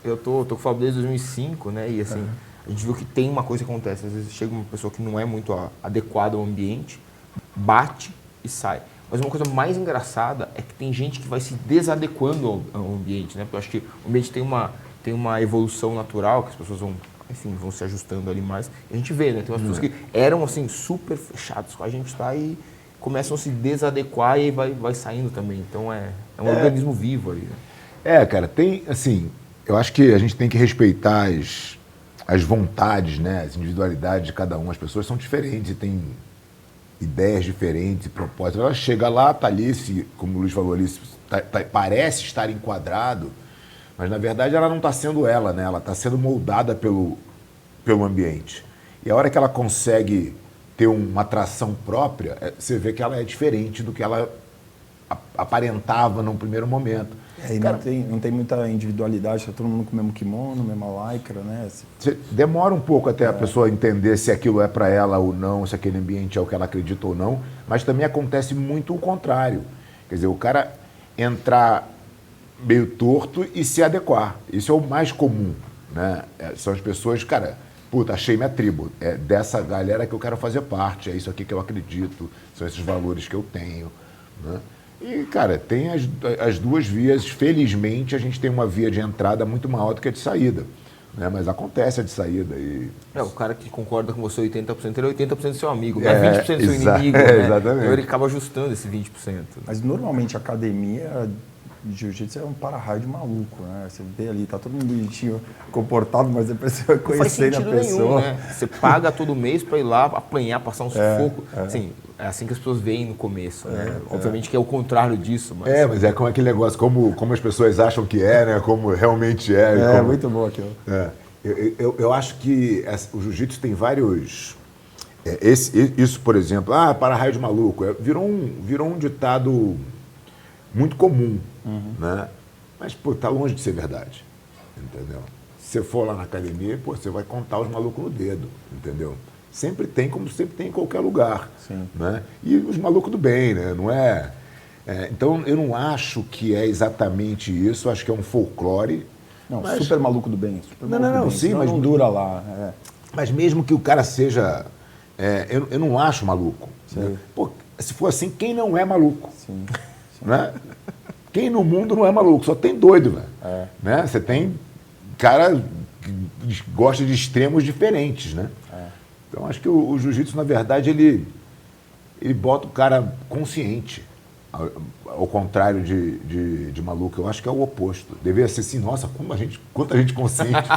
Eu tô com o Fábio desde 2005, né? E assim, a gente viu que tem uma coisa que acontece. Às vezes chega uma pessoa que não é muito adequada ao ambiente, bate e sai. Mas uma coisa mais engraçada é que tem gente que vai se desadequando ao ambiente, né? Porque eu acho que o ambiente tem uma evolução natural, que as pessoas vão, enfim, vão se ajustando ali mais. E a gente vê, né? Tem umas pessoas que eram, assim, super fechadas com a gente, tá? E começam a se desadequar e aí vai saindo também. Então é um organismo vivo ali, né? Cara, tem, assim, eu acho que a gente tem que respeitar as vontades, né? As individualidades de cada um. As pessoas são diferentes e têm ideias diferentes e propósitos. Ela chega lá, tá ali, como o Luiz falou ali, parece estar enquadrado, mas na verdade ela não está sendo ela, né? Ela está sendo moldada pelo ambiente. E a hora que ela consegue ter uma atração própria, você vê que ela é diferente do que ela aparentava num primeiro momento. E não tem muita individualidade, tá todo mundo com o mesmo kimono, mesma lycra, né? Demora um pouco até a pessoa entender se aquilo é para ela ou não, se aquele ambiente é o que ela acredita ou não, mas também acontece muito o contrário. Quer dizer, o cara entrar meio torto e se adequar. Isso é o mais comum, né? São as pessoas, cara, puta, achei minha tribo, é dessa galera que eu quero fazer parte, é isso aqui que eu acredito, são esses valores que eu tenho, né? E, cara, tem as duas vias. Felizmente, a gente tem uma via de entrada muito maior do que a de saída, né? Mas acontece a de saída. O cara que concorda com você 80%, ele é 80% seu amigo, não é 20% seu inimigo, né? Exatamente. Então ele acaba ajustando esse 20%. Mas normalmente a academia de jiu-jitsu é um para-raio de maluco, né? Você vê ali, tá todo mundo bonitinho, comportado, mas depois você vai conhecendo a pessoa. Nenhum, né? Você paga todo mês para ir lá apanhar, passar um sufoco. Assim, é assim que as pessoas veem no começo, né? Obviamente que é o contrário disso. Mas é como aquele negócio, como as pessoas acham que é, né? Como realmente é. Muito bom aquilo. Eu acho que o jiu-jitsu tem vários... isso, por exemplo, para-raio de maluco, virou um ditado muito comum, né? Mas, pô, tá longe de ser verdade, entendeu? Se você for lá na academia, pô, você vai contar os malucos no dedo, entendeu? Sempre tem, como sempre tem em qualquer lugar. Sim. Né? E os malucos do bem, né? Não é... Então, eu não acho que é exatamente isso, acho que é um folclore. Não, super maluco do bem. Não, sim, mas não dura lá. Mas mesmo que o cara seja... eu não acho maluco. Né? Pô, se for assim, quem não é maluco? Sim. Né? Quem no mundo não é maluco? Só tem doido, velho. Né? Você tem cara que gosta de extremos diferentes, né? Então, acho que o jiu-jitsu, na verdade, ele bota o cara consciente, ao contrário de maluco. Eu acho que é o oposto. Deveria ser assim, nossa, quanta gente consciente.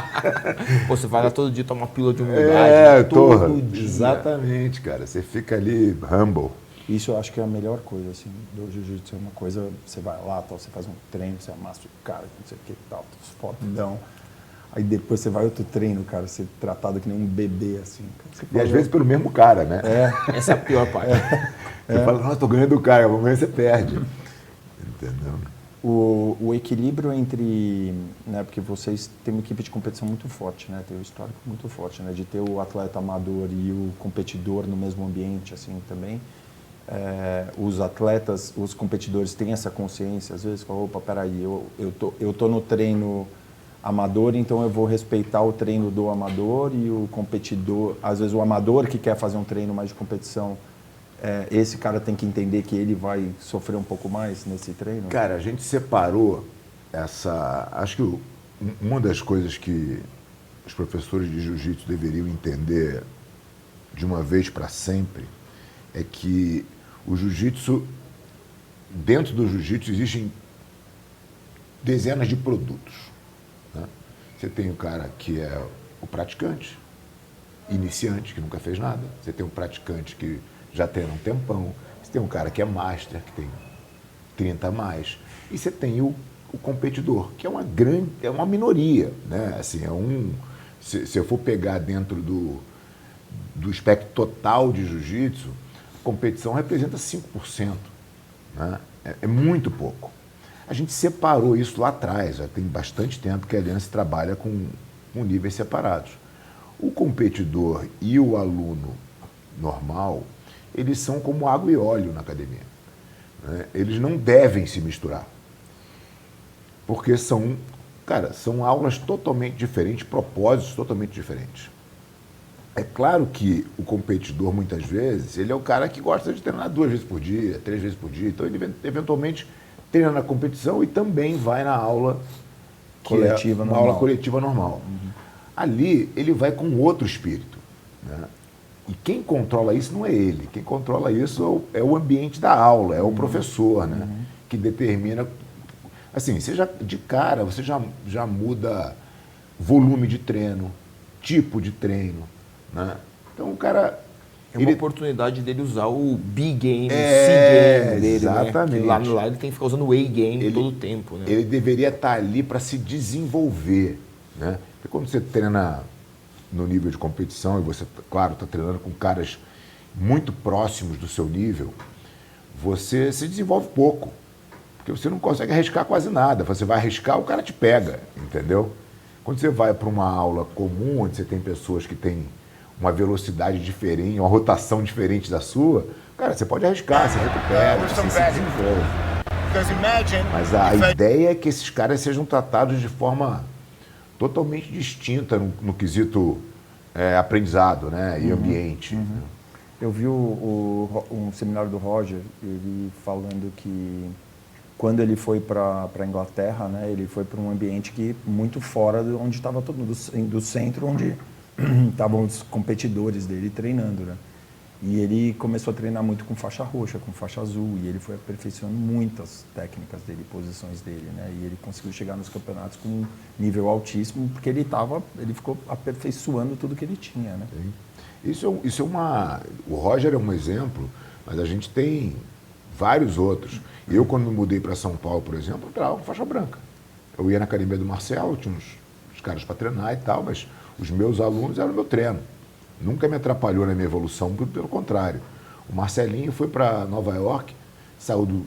Pô, você vai lá todo dia tomar uma pílula de humildade. Todo dia. Exatamente, cara. Você fica ali humble. Isso eu acho que é a melhor coisa, assim, do jiu-jitsu. É uma coisa, você vai lá, tal, você faz um treino, você amassa o cara, não sei o que, tal, fodão. Aí depois você vai outro treino, cara, ser tratado que nem um bebê, assim. E às vezes pelo mesmo cara, né? Essa é a pior parte. Você fala, nossa, tô ganhando do cara, amanhã você perde. Entendeu? O equilíbrio entre, né, porque vocês têm uma equipe de competição muito forte, né, tem um histórico muito forte, né, de ter o atleta amador e o competidor no mesmo ambiente, assim, também. Os atletas, os competidores têm essa consciência, às vezes falam, opa, peraí, eu tô no treino amador, então eu vou respeitar o treino do amador, e o competidor, às vezes o amador que quer fazer um treino mais de competição, esse cara tem que entender que ele vai sofrer um pouco mais nesse treino? Cara, a gente separou acho que uma das coisas que os professores de jiu-jitsu deveriam entender de uma vez para sempre é que o jiu-jitsu, dentro do jiu-jitsu existem dezenas de produtos, né? Você tem o cara que é o praticante, iniciante, que nunca fez nada. Você tem um praticante que já tem um tempão. Você tem um cara que é master, que tem 30 a mais. E você tem o competidor, que é uma minoria, né? Assim, se eu for pegar dentro do espectro total de jiu-jitsu, a competição representa 5%. Né? É muito pouco. A gente separou isso lá atrás, já tem bastante tempo que a Aliança trabalha com níveis separados. O competidor e o aluno normal, eles são como água e óleo na academia, né? Eles não devem se misturar, porque são Cara, são aulas totalmente diferentes, propósitos totalmente diferentes. É claro que o competidor, muitas vezes, ele é o cara que gosta de treinar 2 vezes por dia, 3 vezes por dia. Então, ele eventualmente treina na competição e também vai na aula Coletiva uma normal. aula coletiva normal. Ali, ele vai com outro espírito, né? E quem controla isso não é ele. Quem controla isso é o ambiente da aula, é o professor, né? Que determina... Assim, você já, de cara, você já muda volume de treino, tipo de treino, né? Então, o cara... É uma oportunidade dele usar o B-game, o É, C-game dele, exatamente. né? Que lá ele tem que ficar usando o A-game todo o tempo, né? Ele deveria estar ali para se desenvolver, né? Porque quando você treina no nível de competição e você, claro, está treinando com caras muito próximos do seu nível, você se desenvolve pouco, porque você não consegue arriscar quase nada. Você vai arriscar, o cara te pega, entendeu? Quando você vai para uma aula comum, onde você tem pessoas que têm uma velocidade diferente, uma rotação diferente da sua, cara, você pode arriscar, você recupera, você se desenvolve. Mas a ideia é que esses caras sejam tratados de forma totalmente distinta no quesito aprendizado, né, e ambiente. Eu vi um seminário do Roger, ele falando que quando ele foi para a Inglaterra, né, ele foi para um ambiente muito fora de onde estava todo mundo, do centro onde estavam os competidores dele treinando, né? E ele começou a treinar muito com faixa roxa, com faixa azul, e ele foi aperfeiçoando muitas técnicas dele, posições dele, né? E ele conseguiu chegar nos campeonatos com um nível altíssimo, porque ele ficou aperfeiçoando tudo que ele tinha, né? Isso é uma... O Roger é um exemplo, mas a gente tem vários outros. Eu, quando me mudei para São Paulo, por exemplo, eu treinava com faixa branca. Eu ia na academia do Marcelo, tinha uns caras para treinar e tal, mas os meus alunos eram o meu treino. Nunca me atrapalhou na minha evolução, pelo contrário. O Marcelinho foi para Nova York, saiu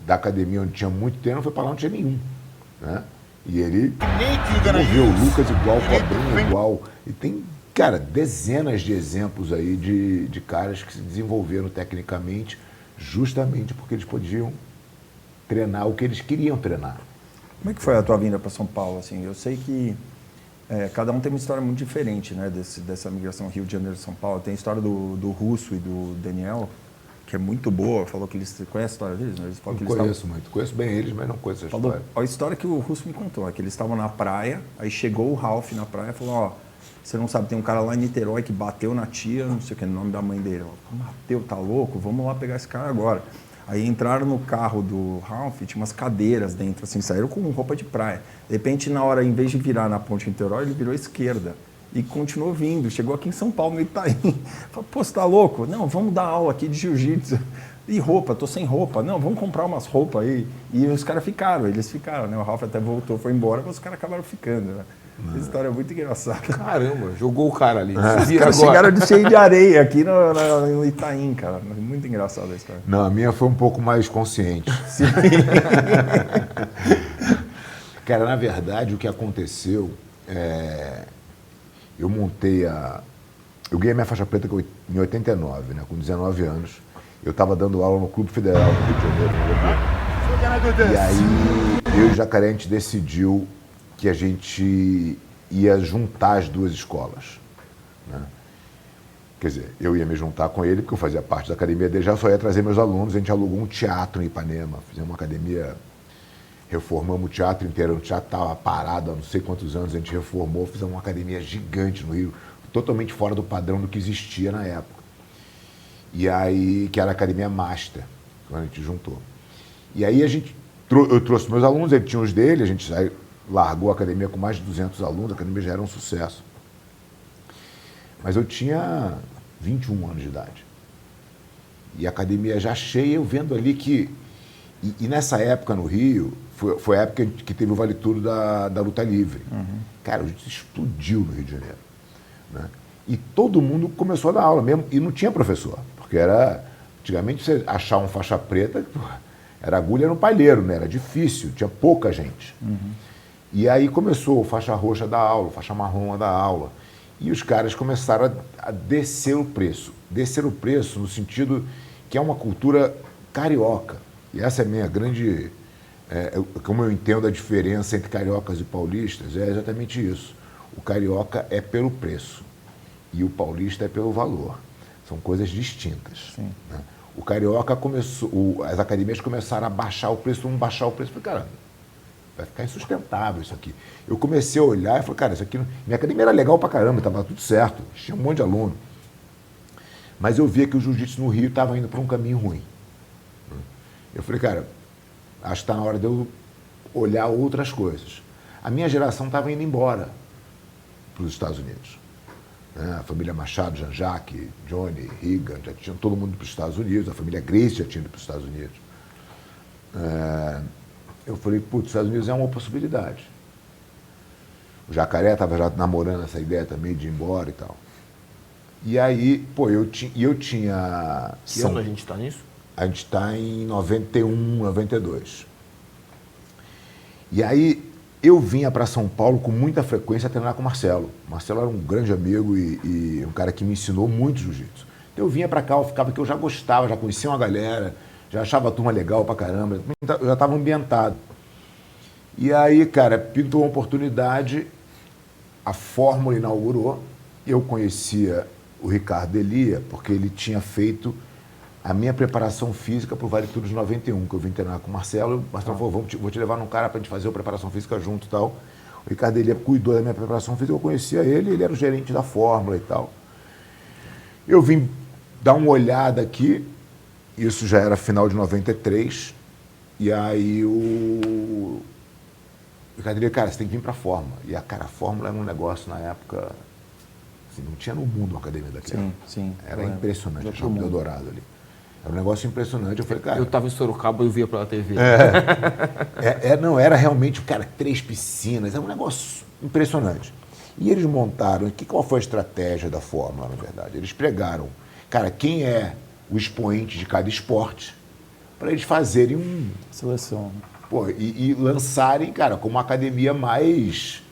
da academia onde tinha muito treino, foi para lá onde não tinha nenhum, né? E ele desenvolveu o Lucas igual, o Cobrinha igual. E tem, cara, dezenas de exemplos aí de caras que se desenvolveram tecnicamente justamente porque eles podiam treinar o que eles queriam treinar. Como é que foi a tua vinda para São Paulo? Assim, eu sei que cada um tem uma história muito diferente, né, dessa migração Rio de Janeiro São Paulo. Tem a história do Russo e do Daniel, que é muito boa. Falou que eles... Conhece a história deles? Né? Eles falam que Conheço muito. Conheço bem eles, mas não conheço a história. A história que o Russo me contou é que eles estavam na praia, aí chegou o Ralph na praia e falou, ó, você não sabe, tem um cara lá em Niterói que bateu na tia, não sei o que, no nome da mãe dele. Bateu, tá louco? Vamos lá pegar esse cara agora. Aí entraram no carro do Ralph, tinha umas cadeiras dentro, assim, saíram com roupa de praia. De repente, na hora, em vez de virar na ponte Niterói, ele virou à esquerda. E continuou vindo. Chegou aqui em São Paulo, no Itaim. Falou, pô, você tá louco? Não, vamos dar aula aqui de jiu-jitsu. E roupa? Tô sem roupa. Não, vamos comprar umas roupas aí. E os caras ficaram, eles ficaram, né? O Ralph até voltou, foi embora, mas os caras acabaram ficando, né? Essa história é muito engraçada. Caramba, jogou o cara ali. Os caras chegaram cheio de areia aqui no Itaim, cara. Muito engraçada a história. Não, a minha foi um pouco mais consciente. Sim. Cara, na verdade, o que aconteceu eu montei eu ganhei minha faixa preta em 89, né? Com 19 anos. Eu estava dando aula no Clube Federal do Rio de Janeiro. E aí, eu e o Jacaré, a gente decidiu que a gente ia juntar as duas escolas, né? Quer dizer, eu ia me juntar com ele, porque eu fazia parte da academia dele, já só ia trazer meus alunos. A gente alugou um teatro em Ipanema, fizemos uma academia, reformamos o teatro inteiro. O teatro estava parado há não sei quantos anos, a gente reformou, fizemos uma academia gigante no Rio, totalmente fora do padrão do que existia na época. E aí, que era a academia Master, quando a gente juntou. E aí eu trouxe meus alunos, ele tinha os dele, a gente largou a academia com mais de 200 alunos, a academia já era um sucesso. Mas eu tinha 21 anos de idade. E a academia já cheia, eu vendo ali que... E nessa época no Rio, foi a época que teve o Vale Tudo da luta livre. Cara, a gente explodiu no Rio de Janeiro, né? E todo mundo começou a dar aula mesmo, e não tinha professor, porque antigamente você achar um faixa preta, era agulha no palheiro, né? Era difícil, tinha pouca gente. E aí começou o faixa roxa da aula, o faixa marrom da aula. E os caras começaram a descer o preço. Descer o preço no sentido que é uma cultura carioca. E essa é a minha grande como eu entendo a diferença entre cariocas e paulistas, é exatamente isso. O carioca é pelo preço e o paulista é pelo valor. São coisas distintas. Sim. Né? O carioca começou, as academias começaram a baixar o preço, vamos baixar o preço. Eu falei, caramba, vai ficar insustentável isso aqui. Eu comecei a olhar e falei, cara, isso aqui, minha academia era legal pra caramba, estava tudo certo, tinha um monte de aluno. Mas eu via que o jiu-jitsu no Rio estava indo para um caminho ruim. Eu falei, cara, acho que está na hora de eu olhar outras coisas. A minha geração estava indo embora para os Estados Unidos. A família Machado, Jean-Jacques, Johnny, Regan, já tinham todo mundo para os Estados Unidos, a família Grace já tinha ido para os Estados Unidos. Eu falei, putz, os Estados Unidos é uma possibilidade. O Jacaré estava já namorando essa ideia também de ir embora e tal. E aí, pô, eu tinha... Que ano a gente está nisso? A gente está em 91, 92. E aí, eu vinha para São Paulo com muita frequência treinar com o Marcelo. O Marcelo era um grande amigo e um cara que me ensinou muito jiu-jitsu. Então, eu vinha para cá, eu ficava aqui, eu já gostava, já conhecia uma galera, já achava a turma legal pra caramba, eu já estava ambientado. E aí, cara, pintou uma oportunidade, a Fórmula inaugurou, eu conhecia o Ricardo Elia, porque ele tinha feito a minha preparação física para o Vale Tudo de 91, que eu vim treinar com o Marcelo. O Marcelo falou, vou te levar num cara para a gente fazer a preparação física junto e tal. O Ricardo Elia cuidou da minha preparação física, eu conhecia ele era o gerente da Fórmula e tal. Eu vim dar uma olhada aqui, isso já era final de 93, e aí o Ricardo Elia, cara, você tem que vir para a Fórmula. E a Fórmula era um negócio na época... Assim, não tinha no mundo uma academia daquela. Sim. Era impressionante, a Shopping Eldorado ali. Era um negócio impressionante. Eu falei, cara... Eu estava em Sorocaba e eu via pela TV. Não, era realmente, cara, 3 piscinas, era um negócio impressionante. E eles montaram, qual foi a estratégia da Fórmula, na verdade? Eles pregaram, cara, quem é o expoente de cada esporte, para eles fazerem seleção. Pô, e lançarem, cara, como uma academia mais...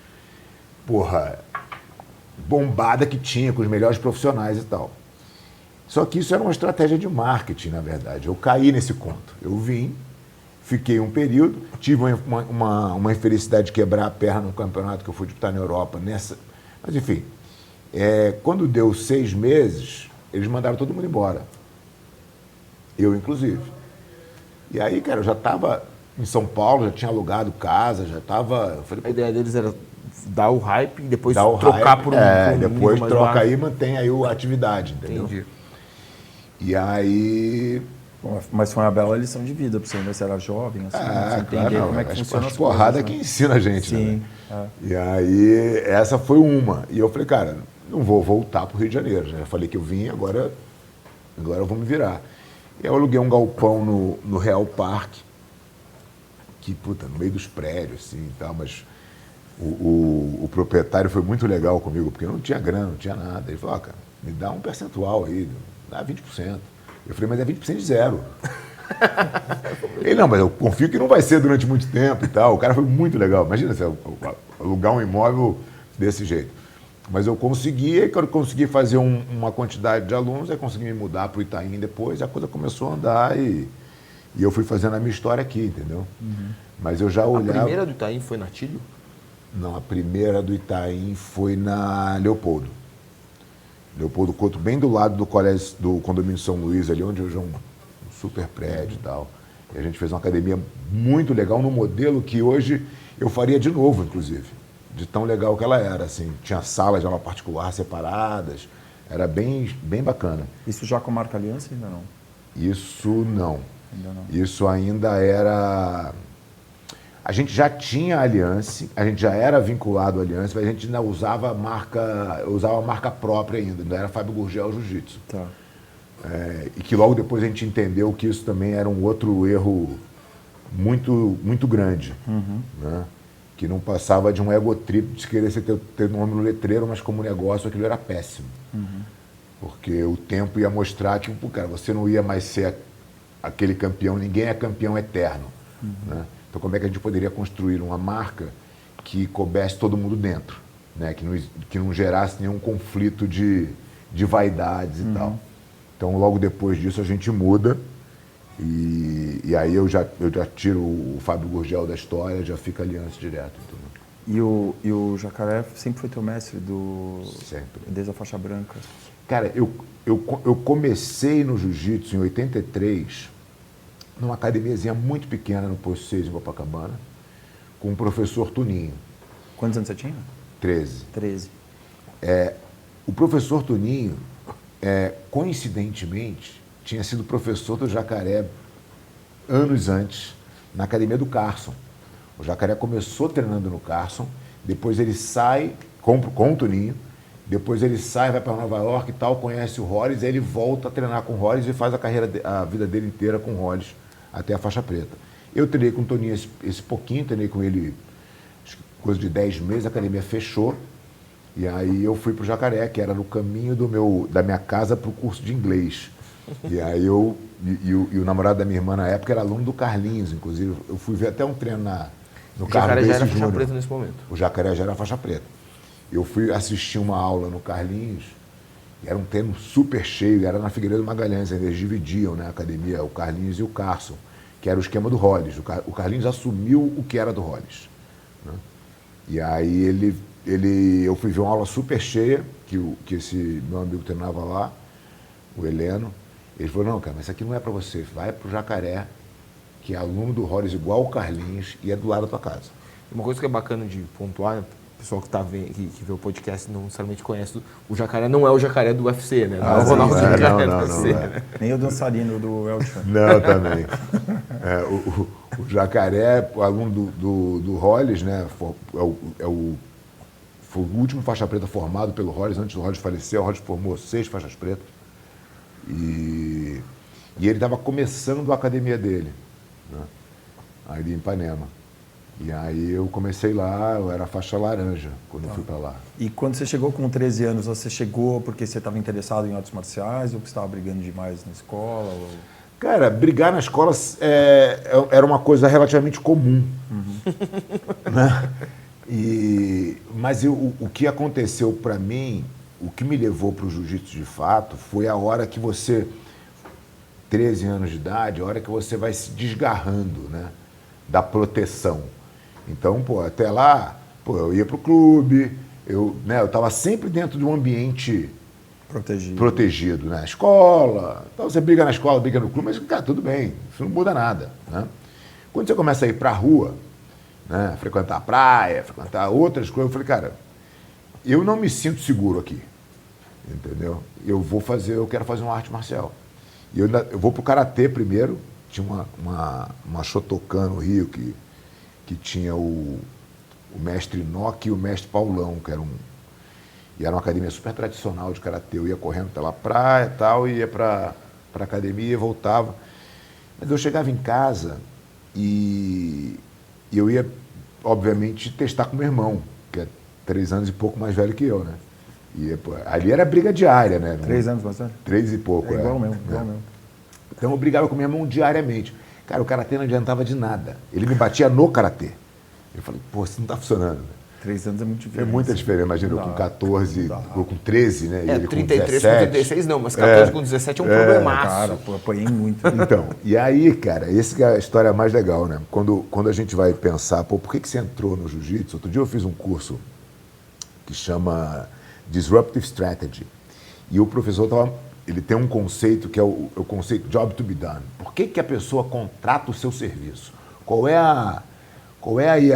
bombada que tinha, com os melhores profissionais e tal. Só que isso era uma estratégia de marketing, na verdade. Eu caí nesse conto. Eu vim, fiquei um período, tive uma infelicidade de quebrar a perna no campeonato que eu fui disputar na Europa. Mas, enfim, quando deu 6 meses, eles mandaram todo mundo embora. Eu, inclusive. E aí, cara, eu já estava em São Paulo, já tinha alugado casa, já estava... A ideia deles era dar o hype e depois trocar hype, por um depois mais troca baixo. aí e mantém aí a atividade, entendeu? Entendi. E aí... Bom, mas foi uma bela lição de vida para você, né? Você era jovem, assim, você entender como é que funciona as porrada coisas, que né? ensina a gente, Sim, né? E aí, essa foi uma. E eu falei, cara, não vou voltar para o Rio de Janeiro. Já falei que eu vim, agora eu vou me virar. E eu aluguei um galpão no Real Parque, que, puta, no meio dos prédios, assim, e tal, mas o proprietário foi muito legal comigo, porque eu não tinha grana, não tinha nada. Ele falou, cara, me dá um percentual aí, dá 20%. Eu falei, mas é 20% de zero. Ele, não, mas eu confio que não vai ser durante muito tempo e tal. O cara foi muito legal. Imagina você alugar um imóvel desse jeito. Mas eu consegui, aí quando eu consegui fazer uma quantidade de alunos, aí consegui me mudar para o Itaim depois, a coisa começou a andar e eu fui fazendo a minha história aqui, entendeu? Uhum. Mas eu já olhava... A primeira do Itaim foi na Tílio? Não, a primeira do Itaim foi na Leopoldo. Leopoldo Couto, bem do lado do colégio, do condomínio São Luís, ali onde hoje é um super prédio e tal. E a gente fez uma academia muito legal, num modelo que hoje eu faria de novo, inclusive. De tão legal que ela era, assim. Tinha salas de aula particular separadas, era bem bacana. Isso já com marca Aliança ainda não? Isso não. Ainda não. Isso ainda era... A gente já tinha Aliança, a gente já era vinculado à Aliança, mas a gente ainda usava marca própria ainda, não era Fábio Gurgel Jiu-Jitsu. Tá. E que logo depois a gente entendeu que isso também era um outro erro muito, muito grande. Uhum. Né? Que não passava de um ego trip de querer ter nome no letreiro, mas como negócio aquilo era péssimo. Uhum. Porque o tempo ia mostrar que, cara, você não ia mais ser aquele campeão, ninguém é campeão eterno. Uhum. Né? Então, como é que a gente poderia construir uma marca que coubesse todo mundo dentro, né? Que não gerasse nenhum conflito de vaidades e tal. Então, logo depois disso, a gente muda. E aí eu já tiro o Fábio Gurgel da história, já fica aliança direto. Entendeu? E o Jacaré sempre foi teu mestre Sempre. desde a faixa branca? Cara, eu comecei no jiu-jitsu em 83, numa academiazinha muito pequena no Posto 6 em Copacabana, com o professor Tuninho. Quantos anos você tinha? 13. 13. O professor Tuninho, coincidentemente, tinha sido professor do Jacaré anos antes, na academia do Carson. O Jacaré começou treinando no Carson, depois ele sai com o Tuninho, depois ele sai, vai para Nova York e tal, conhece o Hollis, aí ele volta a treinar com o Hollis e faz a vida dele inteira com o Hollis até a faixa preta. Eu treinei com o Toninho esse pouquinho, treinei com ele acho que coisa de 10 meses, a academia fechou, e aí eu fui para o Jacaré, que era no caminho da minha casa para o curso de inglês. E aí o namorado da minha irmã na época era aluno do Carlinhos, inclusive eu fui ver até um treino no O Jacaré Carlos já era Júnior. faixa preta nesse momento. O Jacaré já era faixa preta. Eu fui assistir uma aula no Carlinhos, e era um treino super cheio, era na Figueiredo Magalhães, eles dividiam, né, a academia, o Carlinhos e o Carson, que era o esquema do Hollis. O Carlinhos assumiu o que era do Hollis, né? E aí eu fui ver uma aula super cheia, que esse meu amigo treinava lá, o Heleno. Ele falou, não, cara, mas isso aqui não é para você, vai pro Jacaré, que é aluno do Hollis igual o Carlinhos, e é do lado da tua casa. Uma coisa que é bacana de pontuar, né? O pessoal que vê o podcast não necessariamente conhece, o Jacaré não é o Jacaré do UFC, né? Não é o Ronaldo Jacaré do UFC, né? Nem o dançarino do Elton. Não, também. O Jacaré, o aluno do Hollis, né? Foi o último faixa preta formado pelo Hollis, antes do Hollis falecer. O Hollis formou 6 faixas pretas. E ele estava começando a academia dele, né? Ali em Ipanema. E aí eu comecei lá, eu era faixa laranja quando eu fui para lá. E quando você chegou com 13 anos, você chegou porque você estava interessado em artes marciais ou porque você estava brigando demais na escola? Ou... Cara, brigar na escola era uma coisa relativamente comum. Né? Mas o que aconteceu para mim, o que me levou para o jiu-jitsu de fato, foi a hora que você, 13 anos de idade, a hora que você vai se desgarrando, né, da proteção. Então, até lá, eu ia pro clube, eu estava sempre dentro de um ambiente protegido, né? Escola, então você briga na escola, briga no clube, mas, cara, tudo bem, isso não muda nada, né? Quando você começa a ir pra rua, né, frequentar a praia, frequentar outras coisas, eu falei, cara, eu não me sinto seguro aqui, entendeu? Eu quero fazer uma arte marcial. E eu vou pro karatê primeiro, tinha uma Shotokan no Rio que tinha o mestre Inoki e o mestre Paulão, e era uma academia super tradicional de karatê. Eu ia correndo pela praia e tal, ia para academia e voltava. Mas eu chegava em casa e eu ia, obviamente, testar com meu irmão, que é 3 anos e pouco mais velho que eu, né? E ali era briga diária, né? 3 anos mais velho? 3 e pouco, igual mesmo, igual mesmo. Então eu brigava com meu irmão diariamente. Cara, o karatê não adiantava de nada. Ele me batia no karatê. Eu falei, isso não tá funcionando. 3 anos é muito diferente. É muita diferença. Imagina, eu com 14, ou com 13, né? E ele 33 com 17. com 36 não, mas 14 com 17 é um problemaço. Cara, apanhei muito. Então, e aí, cara, essa que é a história mais legal, né? Quando a gente vai pensar, por que você entrou no jiu-jitsu? Outro dia eu fiz um curso que chama Disruptive Strategy. E o professor ele tem um conceito que é o conceito job to be done. Por que a pessoa contrata o seu serviço? Qual é aí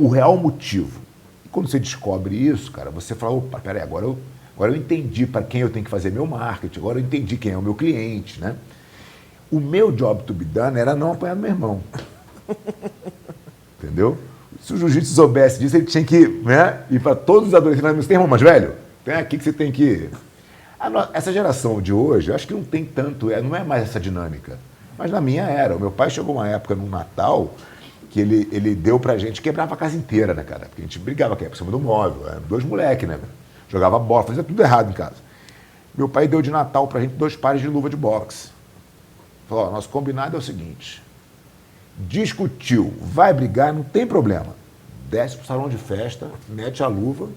o real motivo? E quando você descobre isso, cara, você fala, opa, peraí, agora eu entendi para quem eu tenho que fazer meu marketing, agora eu entendi quem é o meu cliente, né? O meu job to be done era não apanhar do meu irmão. Entendeu? Se o jiu-jitsu soubesse disso, ele tinha que, né, ir para todos os adolescentes. Você tem irmão mais velho? Tem aqui que você tem que... Essa geração de hoje, eu acho que não tem tanto, não é mais essa dinâmica. Mas na minha era. O meu pai chegou uma época no Natal que ele deu pra gente, quebrava a casa inteira, né, cara? Porque a gente brigava aqui por cima do móvel. Eram 2 moleques, né? Jogava bola, fazia tudo errado em casa. Meu pai deu de Natal pra gente 2 pares de luva de boxe. Falou, nosso combinado é o seguinte, discutiu, vai brigar, não tem problema. Desce pro salão de festa, mete a luva.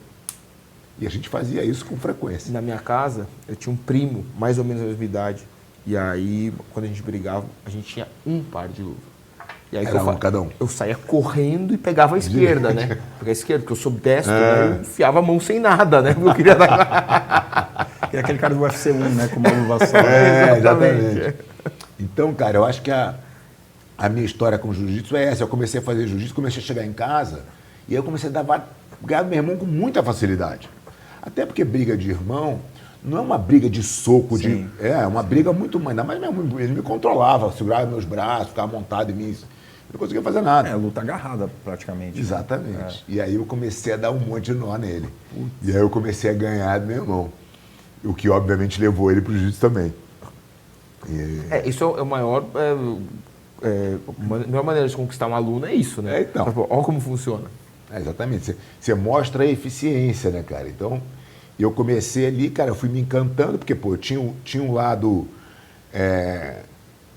E a gente fazia isso com frequência. Na minha casa, eu tinha um primo, mais ou menos da mesma idade, E aí, quando a gente brigava, a gente tinha um par de luva. E aí Era cada um. eu saía correndo e pegava a esquerda, né? Porque a esquerda, porque eu sou destro, né? Eu enfiava a mão sem nada, né? Porque eu queria dar... Que é aquele cara do UFC 1, né? Com uma luva só. Exatamente. Então, cara, eu acho que a minha história com o jiu-jitsu é essa. Eu comecei a fazer jiu-jitsu, comecei a chegar em casa e aí eu comecei a ganhar meu irmão com muita facilidade. Até porque briga de irmão não é uma briga de soco, é uma briga muito... Ainda mais ele me controlava, segurava meus braços, ficava montado em mim. Eu não conseguia fazer nada. É, luta agarrada, praticamente. Exatamente. E aí eu comecei a dar um monte de nó nele. E aí eu comecei a ganhar do meu irmão. O que, obviamente, levou ele para o jiu-jitsu também. Isso é o maior... a melhor maneira de conquistar um aluno é isso, né? Então. Olha como funciona. Exatamente. Você mostra a eficiência, né, cara? Então, eu comecei ali, cara, eu fui me encantando, porque, pô, tinha um lado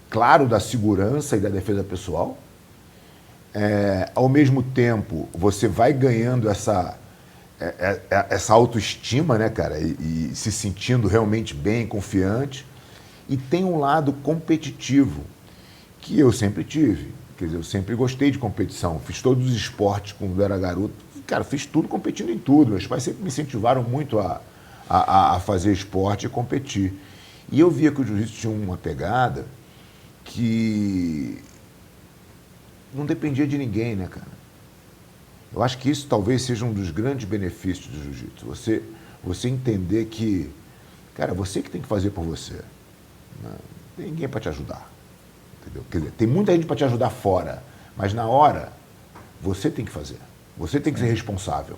claro da segurança e da defesa pessoal. Ao mesmo tempo, você vai ganhando essa autoestima, né, cara? E se sentindo realmente bem, confiante. E tem um lado competitivo, que eu sempre tive. Quer dizer, eu sempre gostei de competição. Fiz todos os esportes quando eu era garoto. Cara, fiz tudo competindo em tudo. Meus pais sempre me incentivaram muito a fazer esporte e competir. E eu via que o jiu-jitsu tinha uma pegada que não dependia de ninguém, né, cara? Eu acho que isso talvez seja um dos grandes benefícios do jiu-jitsu. Você entender que, cara, você que tem que fazer por você. Não tem ninguém para te ajudar. Entendeu? Quer dizer, tem muita gente para te ajudar fora, mas na hora, você tem que fazer. Você tem que ser responsável.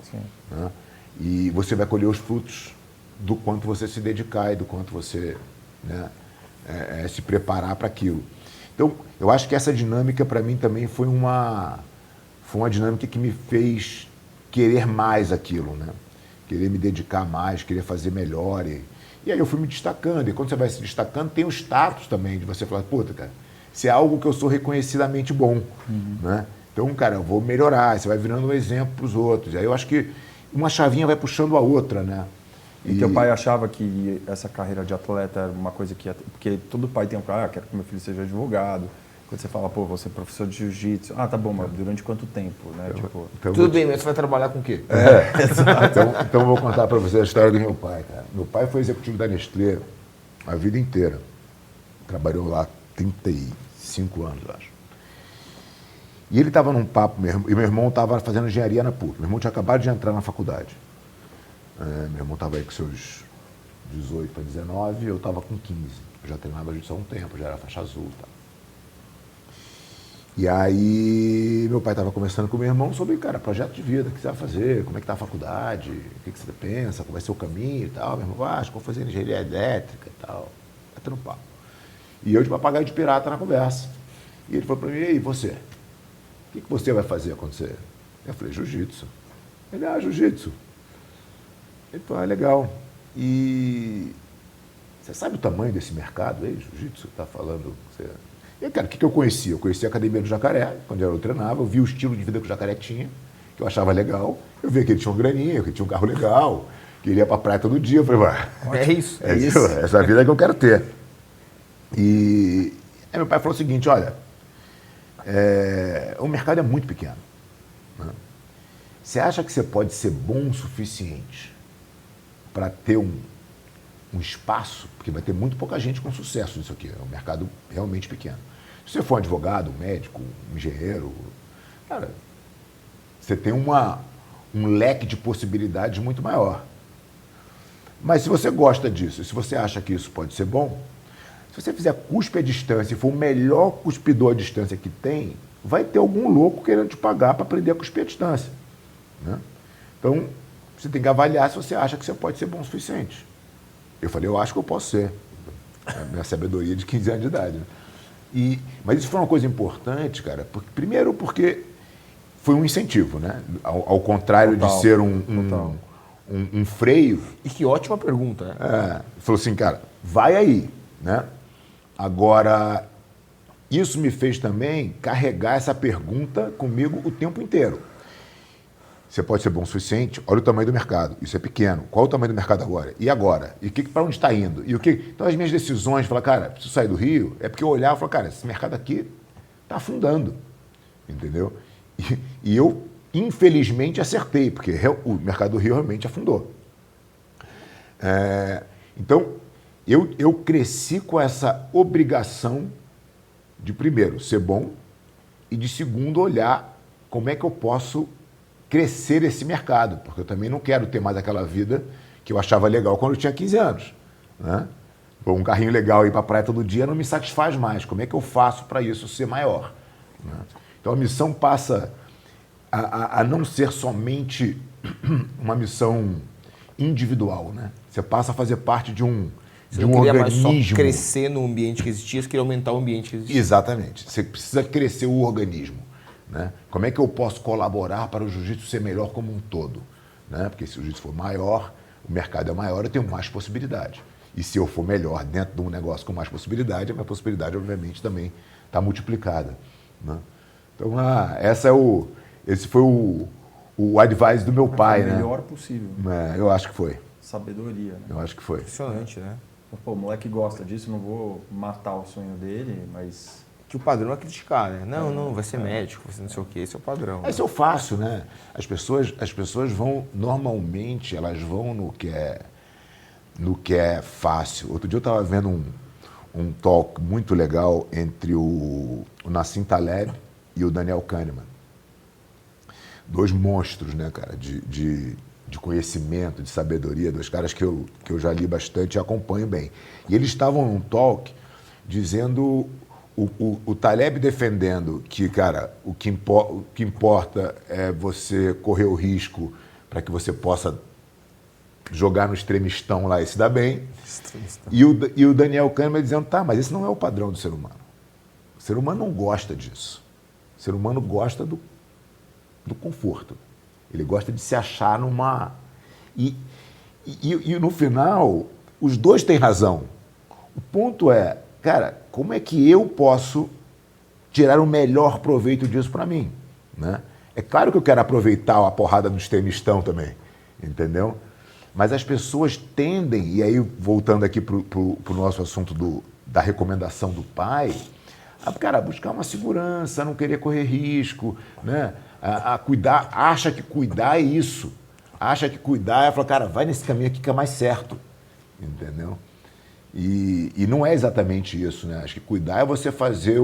Né? E você vai colher os frutos do quanto você se dedicar e do quanto você, né, se preparar para aquilo. Então, eu acho que essa dinâmica, para mim, também foi uma dinâmica que me fez querer mais aquilo, né? Querer me dedicar mais, querer fazer melhor. E aí eu fui me destacando. E quando você vai se destacando, tem o status também de você falar, puta, cara, isso é algo que eu sou reconhecidamente bom, né? Então, cara, eu vou melhorar. Você vai virando um exemplo para os outros. E aí eu acho que uma chavinha vai puxando a outra, né? E teu pai achava que essa carreira de atleta era uma coisa que... Porque todo pai tem quero que meu filho seja advogado. Quando você fala, pô, vou ser professor de jiu-jitsu. Ah, tá bom, mas durante quanto tempo, né? Então, tudo bem, mas você vai trabalhar com o quê? Então eu vou contar para você a história do meu pai, cara. Meu pai foi executivo da Nestlé a vida inteira. Trabalhou lá 35 anos, eu acho. E ele estava num papo, e meu irmão estava fazendo engenharia na PUC. Meu irmão tinha acabado de entrar na faculdade. Meu irmão estava aí com seus 18 para 19, eu estava com 15. Eu já treinava jiu-jitsu há um tempo, já era faixa azul e tal. E aí meu pai estava conversando com meu irmão sobre, cara, projeto de vida, o que você vai fazer, como é que está a faculdade, o que você pensa, qual vai ser o caminho e tal. Meu irmão, acho que vou fazer engenharia elétrica e tal. Tá tendo papo. E eu de papagaio de pirata na conversa. E ele falou para mim, e aí, você? O que você vai fazer quando você... Eu falei, jiu-jitsu. Ele, jiu-jitsu. Ele falou, legal. E você sabe o tamanho desse mercado aí, jiu-jitsu? Tá falando... E, cara, o que eu conhecia? Eu conhecia a Academia do Jacaré, quando eu treinava, eu via o estilo de vida que o Jacaré tinha, que eu achava legal. Eu via que ele tinha uma graninha, que ele tinha um carro legal, que ele ia pra praia todo dia. Eu falei, é isso. Essa vida que eu quero ter. E aí meu pai falou o seguinte, olha, o mercado é muito pequeno. Né? Você acha que você pode ser bom o suficiente para ter um espaço, porque vai ter muito pouca gente com sucesso nisso aqui, é um mercado realmente pequeno. Se você for um advogado, um médico, um engenheiro, cara, você tem um leque de possibilidades muito maior. Mas se você gosta disso, se você acha que isso pode ser bom, se você fizer cuspe à distância e for o melhor cuspidor à distância que tem, vai ter algum louco querendo te pagar para aprender a cuspir à distância. Né? Então, você tem que avaliar se você acha que você pode ser bom o suficiente. Eu falei, eu acho que eu posso ser. É a minha sabedoria de 15 anos de idade. Né? Mas isso foi uma coisa importante, cara. Primeiro porque foi um incentivo, né? Ao contrário de ser um freio. E que ótima pergunta, né? Falou assim, cara, vai aí, né? Agora, isso me fez também carregar essa pergunta comigo o tempo inteiro. Você pode ser bom o suficiente, olha o tamanho do mercado. Isso é pequeno. Qual é o tamanho do mercado agora? E agora? E para onde está indo? E o que? Então, as minhas decisões, falar, cara, preciso sair do Rio, é porque eu olhava e falava, cara, esse mercado aqui está afundando. Entendeu? E eu, infelizmente, acertei, porque o mercado do Rio realmente afundou. Então, eu cresci com essa obrigação de, primeiro, ser bom e, de segundo, olhar como é que eu posso crescer esse mercado, porque eu também não quero ter mais aquela vida que eu achava legal quando eu tinha 15 anos. Né? Pô, um carrinho legal ir para a praia todo dia não me satisfaz mais. Como é que eu faço para isso ser maior? Né? Então a missão passa a não ser somente uma missão individual. Né? Você passa a fazer parte de um Você não queria mais organismo. só crescer no ambiente que existia, você queria aumentar o ambiente que existia. Exatamente. Você precisa crescer o organismo. Né? Como é que eu posso colaborar para o jiu-jitsu ser melhor como um todo? Né? Porque se o jiu-jitsu for maior, o mercado é maior, eu tenho mais possibilidade. E se eu for melhor dentro de um negócio com mais possibilidade, a minha possibilidade, obviamente, também está multiplicada. Né? Então, esse foi o advice do meu pai. O né? melhor possível. Eu acho que foi. Sabedoria. Né? Eu acho que foi. Impressionante, né? Pô, o moleque gosta disso, não vou matar o sonho dele, mas... Que o padrão é criticar, né? Não, vai ser médico, vai ser não sei o quê, esse é o padrão. Esse é o fácil, né? As pessoas vão, normalmente, elas vão no que é fácil. Outro dia eu estava vendo um talk muito legal entre o Nassim Taleb e o Daniel Kahneman. Dois monstros, né, cara, de conhecimento, de sabedoria, dois caras que eu já li bastante e acompanho bem. E eles estavam num talk dizendo... O Taleb defendendo que, cara, o que importa é você correr o risco para que você possa jogar no extremistão lá e se dar bem. E o Daniel Kahneman dizendo, tá, mas esse não é o padrão do ser humano. O ser humano não gosta disso. O ser humano gosta do conforto. Ele gosta de se achar numa... E no final, os dois têm razão. O ponto é, cara, como é que eu posso tirar o melhor proveito disso para mim? Né? É claro que eu quero aproveitar a porrada do extremistão também, entendeu? Mas as pessoas tendem, e aí voltando aqui para o nosso assunto da recomendação do pai, a buscar uma segurança, não querer correr risco, né? A cuidar, acha que cuidar é isso. Acha que cuidar é falar, cara, vai nesse caminho aqui que é mais certo, entendeu? E não é exatamente isso, né? Acho que cuidar é você fazer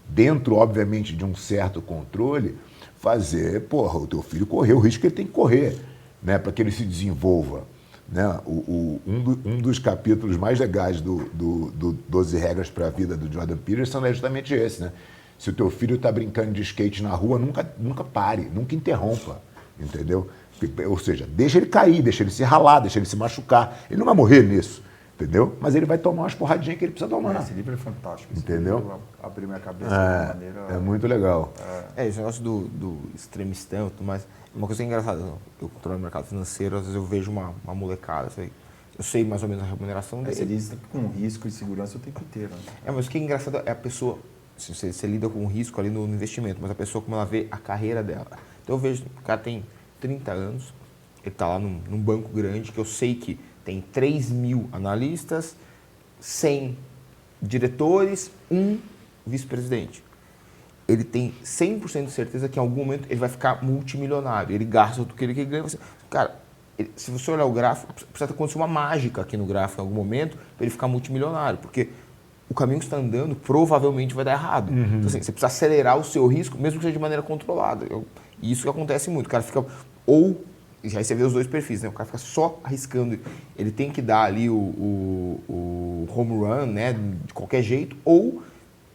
dentro, obviamente, de um certo controle, fazer, o teu filho correr o risco que ele tem que correr, né? Para que ele se desenvolva. Né? Um dos capítulos mais legais do 12 Regras para a Vida do Jordan Peterson é justamente esse, né? Se o teu filho está brincando de skate na rua, nunca pare, nunca interrompa, entendeu? Ou seja, deixa ele cair, deixa ele se ralar, deixa ele se machucar. Ele não vai morrer nisso. Entendeu? Mas ele vai tomar umas porradinhas que ele precisa tomar. Esse livro é fantástico. Entendeu? Livro abriu minha cabeça de uma maneira... É muito legal. Esse negócio do extremistão e tudo mais. Uma coisa engraçada, eu controlo o mercado financeiro, às vezes eu vejo uma molecada, eu sei mais ou menos a remuneração dele. Você diz com risco e segurança o tempo inteiro. Né? Mas o que é engraçado é a pessoa, você lida com risco ali no investimento, mas a pessoa como ela vê a carreira dela. Então eu vejo, o cara tem 30 anos, ele está lá num banco grande, que eu sei que tem 3.000 analistas, 100 diretores, 1 vice-presidente. Ele tem 100% de certeza que em algum momento ele vai ficar multimilionário. Ele gasta tudo que ele ganha. Cara, se você olhar o gráfico, precisa acontecer uma mágica aqui no gráfico em algum momento para ele ficar multimilionário. Porque o caminho que você está andando provavelmente vai dar errado. Uhum. Então, assim, você precisa acelerar o seu risco, mesmo que seja de maneira controlada. E isso que acontece muito. O cara fica... Já aí você vê os dois perfis, né? O cara fica só arriscando. Ele tem que dar ali o home run, né? De qualquer jeito, ou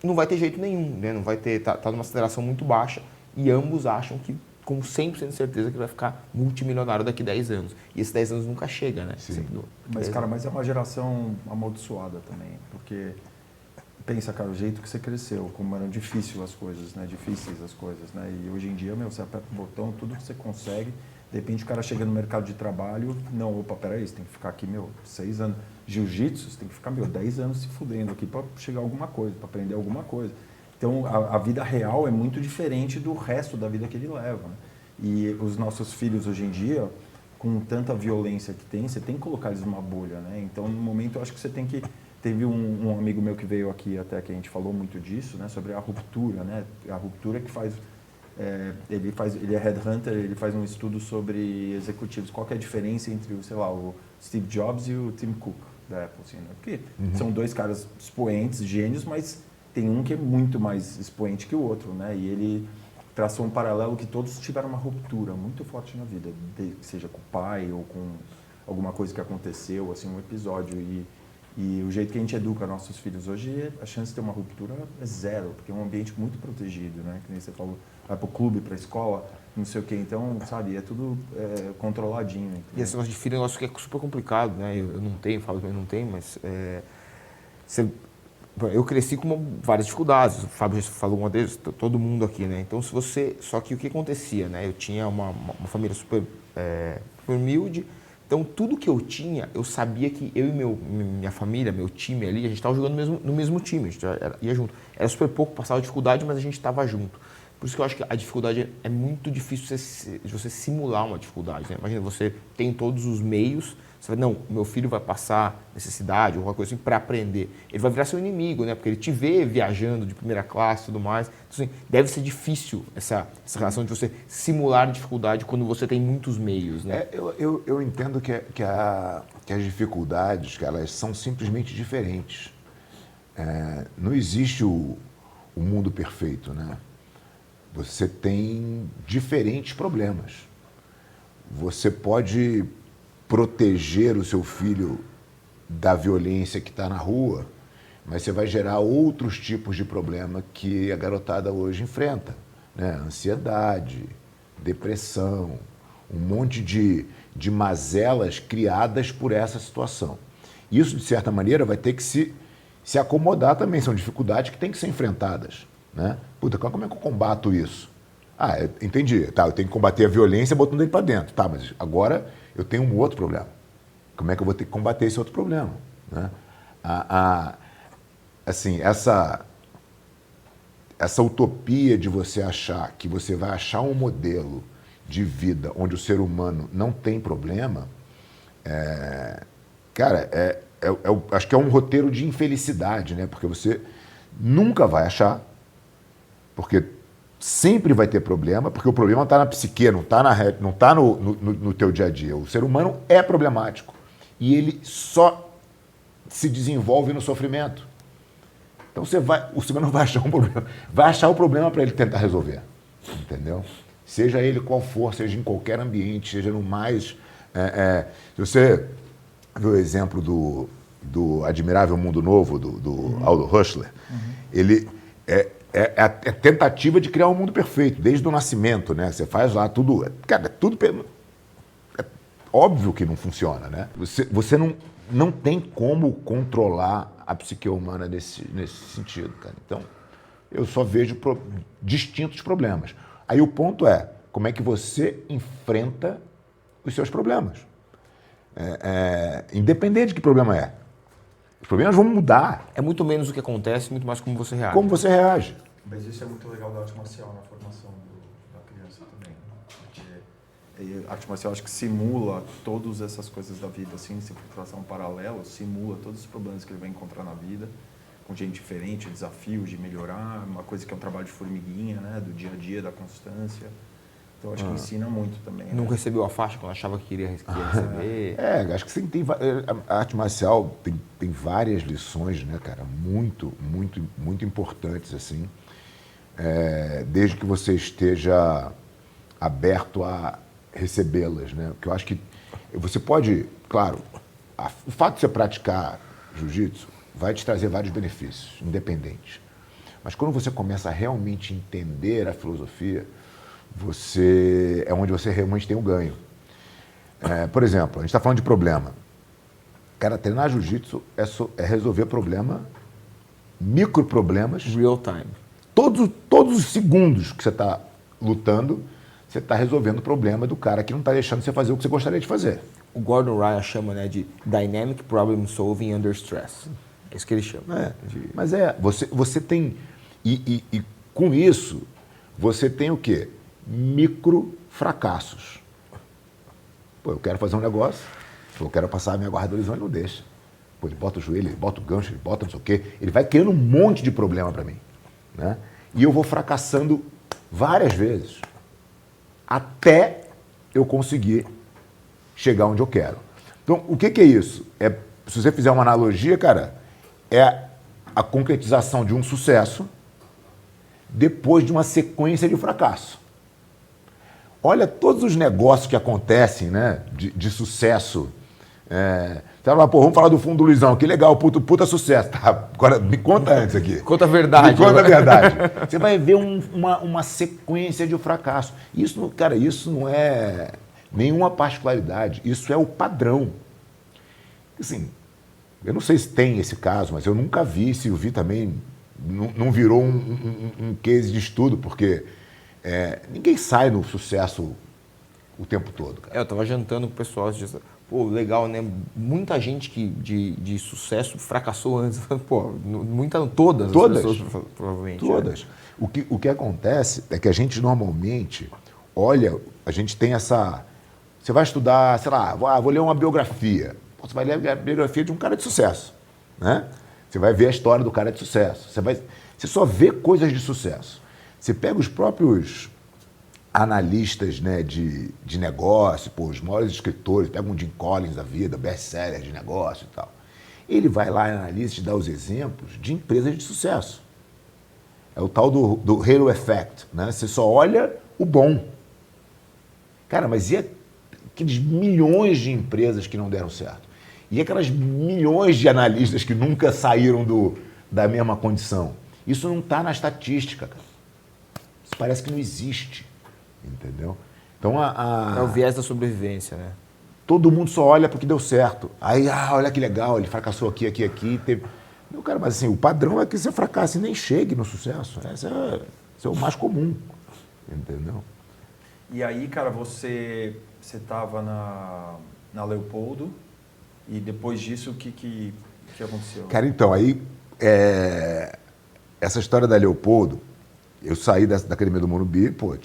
não vai ter jeito nenhum, né? Não vai ter... Tá numa aceleração muito baixa e ambos acham que, com 100% de certeza, que vai ficar multimilionário daqui a 10 anos. E esses 10 anos nunca chega, né? Mas, cara, mas é uma geração amaldiçoada também, porque... Pensa, cara, o jeito que você cresceu, como eram difíceis as coisas, né? E hoje em dia, você aperta o botão, tudo que você consegue... De repente o cara chega no mercado de trabalho, peraí, você tem que ficar aqui, 6 anos. Jiu-jitsu, você tem que ficar, 10 anos se fudendo aqui para chegar a alguma coisa, para aprender alguma coisa. Então, a vida real é muito diferente do resto da vida que ele leva, né? E os nossos filhos hoje em dia, com tanta violência que tem, você tem que colocar eles numa bolha, né? Então, no momento, eu acho que você tem que... Teve um amigo meu que veio aqui até que a gente falou muito disso, né? Sobre a ruptura, né? A ruptura que faz... ele é headhunter, ele faz um estudo sobre executivos. Qual que é a diferença entre, sei lá, o Steve Jobs e o Tim Cook da Apple, assim, né? Porque são dois caras expoentes, gênios, mas tem um que é muito mais expoente que o outro, né? E ele traçou um paralelo que todos tiveram uma ruptura muito forte na vida, seja com o pai ou com alguma coisa que aconteceu, assim, um episódio. E o jeito que a gente educa nossos filhos hoje, a chance de ter uma ruptura é zero, porque é um ambiente muito protegido, né? Que nem você falou, vai para o clube, para a escola, não sei o quê. Então, sabe, é tudo controladinho. Entendeu? E esse negócio de filho é um negócio que é super complicado, né? Eu não tenho, Fábio também não tem, mas... eu cresci com várias dificuldades, o Fábio já falou uma deles, todo mundo aqui, né? Então, só que o que acontecia, né? Eu tinha uma família super humilde, então tudo que eu tinha, eu sabia que eu e minha família, meu time ali, a gente estava jogando no mesmo time, a gente ia junto. Era super pouco, passava dificuldade, mas a gente estava junto. Por isso que eu acho que a dificuldade é muito difícil de você simular uma dificuldade, né? Imagina, você tem todos os meios, você fala, não, meu filho vai passar necessidade ou alguma coisa assim para aprender. Ele vai virar seu inimigo, né? Porque ele te vê viajando de primeira classe e tudo mais. Então, assim, deve ser difícil essa relação de você simular dificuldade quando você tem muitos meios, né? Eu entendo que as dificuldades, que elas são simplesmente diferentes. Não existe o mundo perfeito, né? Você tem diferentes problemas. Você pode proteger o seu filho da violência que está na rua, mas você vai gerar outros tipos de problema que a garotada hoje enfrenta, né? Ansiedade, depressão, um monte de mazelas criadas por essa situação. Isso, de certa maneira, vai ter que se acomodar também. São dificuldades que têm que ser enfrentadas, né? Puta, como é que eu combato isso? Eu entendi. Tá, eu tenho que combater a violência botando ele para dentro. Tá, mas agora eu tenho um outro problema. Como é que eu vou ter que combater esse outro problema? Né? Assim, essa utopia de você achar que você vai achar um modelo de vida onde o ser humano não tem problema, cara, acho que é um roteiro de infelicidade, né? Porque você nunca vai achar, porque sempre vai ter problema, porque o problema está na psique, não está no teu dia a dia. O ser humano é problemático e ele só se desenvolve no sofrimento. Então o ser humano vai achar um problema, vai achar o problema para ele tentar resolver, entendeu? Seja ele qual for, seja em qualquer ambiente, seja no mais... se você viu o exemplo do Admirável Mundo Novo, do Aldous Huxley, ele é a tentativa de criar um mundo perfeito, desde o nascimento, né? Você faz lá tudo... Cara, tudo... É óbvio que não funciona, né? Você não tem como controlar a psique humana nesse sentido, cara. Então, eu só vejo distintos problemas. Aí o ponto é, como é que você enfrenta os seus problemas? Independente de que problema é. Os problemas vão mudar. É muito menos o que acontece, muito mais como você reage. Como você reage. Mas isso é muito legal da arte marcial na formação da criança também. Porque a arte marcial acho que simula todas essas coisas da vida, assim, se for traçar um paralelo, simula todos os problemas que ele vai encontrar na vida, com gente diferente, desafios de melhorar, uma coisa que é um trabalho de formiguinha, né, do dia a dia, da constância. Então acho que ensina muito também. Nunca recebeu a faixa quando achava que queria receber. Acho que sim, a arte marcial tem várias lições, né, cara, muito, muito, muito importantes, assim. Desde que você esteja aberto a recebê-las, né? Porque eu acho que você pode, claro, o fato de você praticar jiu-jitsu vai te trazer vários benefícios, independentes. Mas quando você começa a realmente entender a filosofia, é onde você realmente tem um ganho. Por exemplo, a gente está falando de problema. Cara, treinar jiu-jitsu é resolver problema, microproblemas. Real time. Todos os segundos que você está lutando, você está resolvendo o problema do cara que não está deixando você fazer o que você gostaria de fazer. O Gordon Ryan chama, né, de Dynamic Problem Solving Under Stress. É isso que ele chama. Mas você tem... E com isso, você tem o quê? Micro fracassos. Pô, eu quero fazer um negócio, eu quero passar a minha guarda do horizonte, não deixa. Pô, ele bota o joelho, ele bota o gancho, ele bota não sei o quê. Ele vai criando um monte de problema para mim. Né? E eu vou fracassando várias vezes. Até eu conseguir chegar onde eu quero. Então, o que é isso? Se você fizer uma analogia, cara, é a concretização de um sucesso depois de uma sequência de fracasso. Olha todos os negócios que acontecem, né, de sucesso. Você fala, pô, vamos falar do fundo do Luizão, que legal, puta sucesso. Tá, agora me conta antes aqui. Conta a verdade. Me conta a verdade. Você vai ver uma sequência de fracasso. Isso, cara, isso não é nenhuma particularidade, isso é o padrão. Assim, eu não sei se tem esse caso, mas eu nunca vi, se eu vi também, não virou um case de estudo, porque ninguém sai no sucesso o tempo todo, cara. Eu tava jantando com o pessoal, pô, legal, né? Muita gente de sucesso fracassou antes. Pô, todas as pessoas, provavelmente. Todas. O que acontece é que a gente normalmente olha, a gente tem essa... Você vai estudar, sei lá, vou ler uma biografia. Você vai ler a biografia de um cara de sucesso, né? Você vai ver a história do cara de sucesso. Você só vê coisas de sucesso. Você pega os próprios analistas, né, de negócio, pô, os maiores escritores, pega um Jim Collins da vida, best-seller de negócio e tal. Ele vai lá e analisa e te dá os exemplos de empresas de sucesso. É o tal do halo effect, né? Você só olha o bom. Cara, mas e aqueles milhões de empresas que não deram certo? E aquelas milhões de analistas que nunca saíram da mesma condição? Isso não está na estatística, cara. Isso parece que não existe, entendeu? Então, é o viés da sobrevivência, né? Todo mundo só olha para o que deu certo. Aí, olha que legal, ele fracassou aqui, teve... Não, cara, mas assim, o padrão é que você fracasse e nem chegue no sucesso. Esse é o mais comum, entendeu? E aí, cara, você estava na Leopoldo e depois disso, o que aconteceu? Cara, então, aí, essa história da Leopoldo, eu saí da Academia do Morumbi, pô,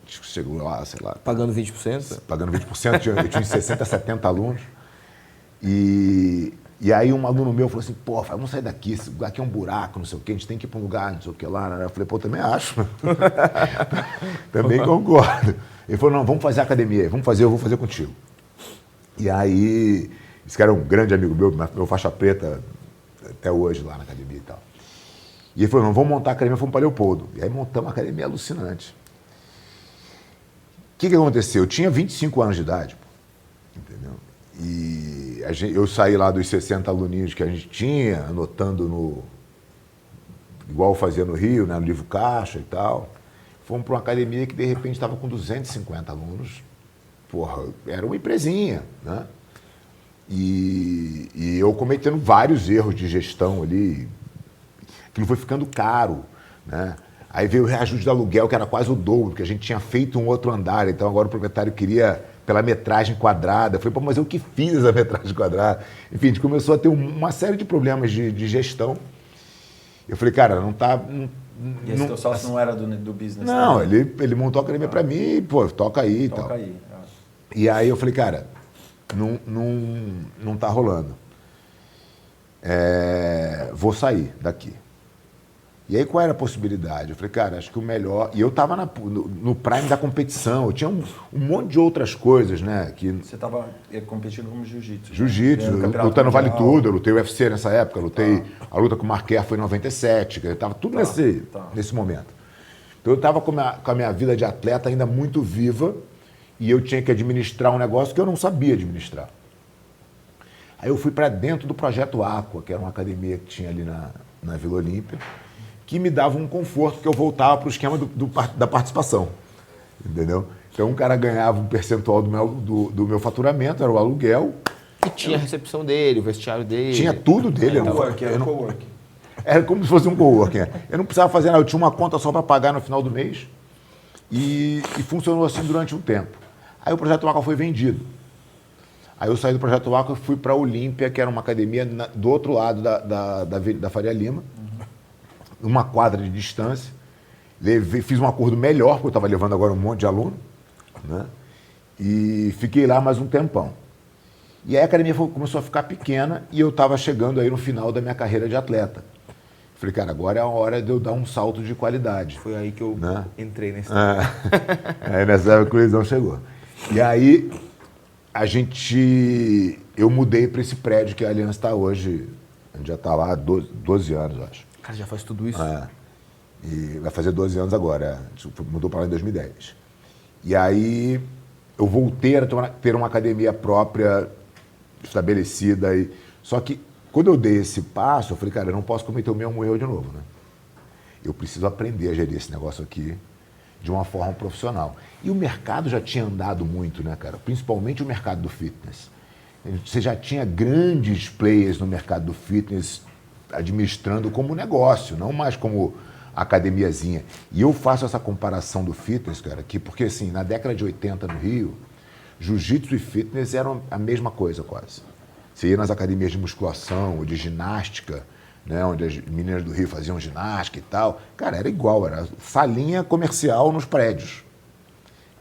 chegou lá, sei lá... Pagando 20%? Pagando 20%, eu tinha 60, 70 alunos. E aí um aluno meu falou assim, pô, vamos sair daqui, esse lugar aqui é um buraco, não sei o quê, a gente tem que ir para um lugar, não sei o que lá. Eu falei, pô, também acho. Também concordo. Ele falou, não, vamos fazer academia, eu vou fazer contigo. E aí, esse cara é um grande amigo meu faixa preta até hoje lá na academia e tal. E ele falou, não, vamos montar a academia, fomos para Leopoldo. E aí montamos uma academia alucinante. O que aconteceu? Eu tinha 25 anos de idade, pô, entendeu? E eu saí lá dos 60 aluninhos que a gente tinha, anotando igual eu fazia no Rio, né, no livro caixa e tal. Fomos para uma academia que de repente estava com 250 alunos. Porra, era uma empresinha, né? E eu cometendo vários erros de gestão ali. Aquilo foi ficando caro, né? Aí veio o reajuste do aluguel, que era quase o dobro, porque a gente tinha feito um outro andar, então agora o proprietário queria pela metragem quadrada. Eu falei, pô, mas eu que fiz essa metragem quadrada? Enfim, a gente começou a ter uma série de problemas de gestão. Eu falei, cara, não tá... E esse teu sócio não era do business? Não, ele montou a academia pra mim e, pô, toca aí e tal. Toca aí. E aí eu falei, cara, não tá rolando. Vou sair daqui. E aí qual era a possibilidade? Eu falei, cara, acho que o melhor... E eu estava no prime da competição, eu tinha um monte de outras coisas, né? Você estava competindo como jiu-jitsu. Jiu-jitsu, lutando Vale Tudo, eu lutei UFC nessa época, a luta com o Marquer foi em 97, eu estava tudo nesse momento. Então eu estava com a minha vida de atleta ainda muito viva e eu tinha que administrar um negócio que eu não sabia administrar. Aí eu fui para dentro do Projeto Aqua, que era uma academia que tinha ali na Vila Olímpia, que me dava um conforto, porque eu voltava para o esquema da participação, entendeu? Então, um cara ganhava um percentual do meu faturamento, era o aluguel. E tinha a recepção dele, o vestiário dele. Tinha tudo dele. Era coworking. Era como se fosse um coworking. Eu não precisava fazer nada, eu tinha uma conta só para pagar no final do mês e funcionou assim durante um tempo. Aí o Projeto Aqua foi vendido. Aí eu saí do Projeto Aqua e fui para a Olímpia, que era uma academia do outro lado da Faria Lima. Uma quadra de distância, fiz um acordo melhor, porque eu estava levando agora um monte de aluno. né? E fiquei lá mais um tempão. E aí a academia começou a ficar pequena e eu estava chegando aí no final da minha carreira de atleta. Falei, cara, agora é a hora de eu dar um salto de qualidade. Foi aí que eu né? entrei nesse Aí nessa época o Luizão chegou. E aí eu mudei para esse prédio que a Aliança está hoje. A gente já está lá há 12 anos, eu acho. Cara, já faz tudo isso? E vai fazer 12 anos agora. A gente mudou para lá em 2010. E aí eu voltei a ter uma academia própria, estabelecida. Só que quando eu dei esse passo, eu falei, cara, eu não posso cometer o mesmo erro de novo, né? Eu preciso aprender a gerir esse negócio aqui de uma forma profissional. E o mercado já tinha andado muito, né, cara? Principalmente o mercado do fitness. Você já tinha grandes players no mercado do fitness administrando como negócio, não mais como academiazinha. E eu faço essa comparação do fitness, cara, porque assim, na década de 80 no Rio, jiu-jitsu e fitness eram a mesma coisa quase. Você ia nas academias de musculação ou de ginástica, né, onde as meninas do Rio faziam ginástica e tal. Cara, era igual, era salinha comercial nos prédios.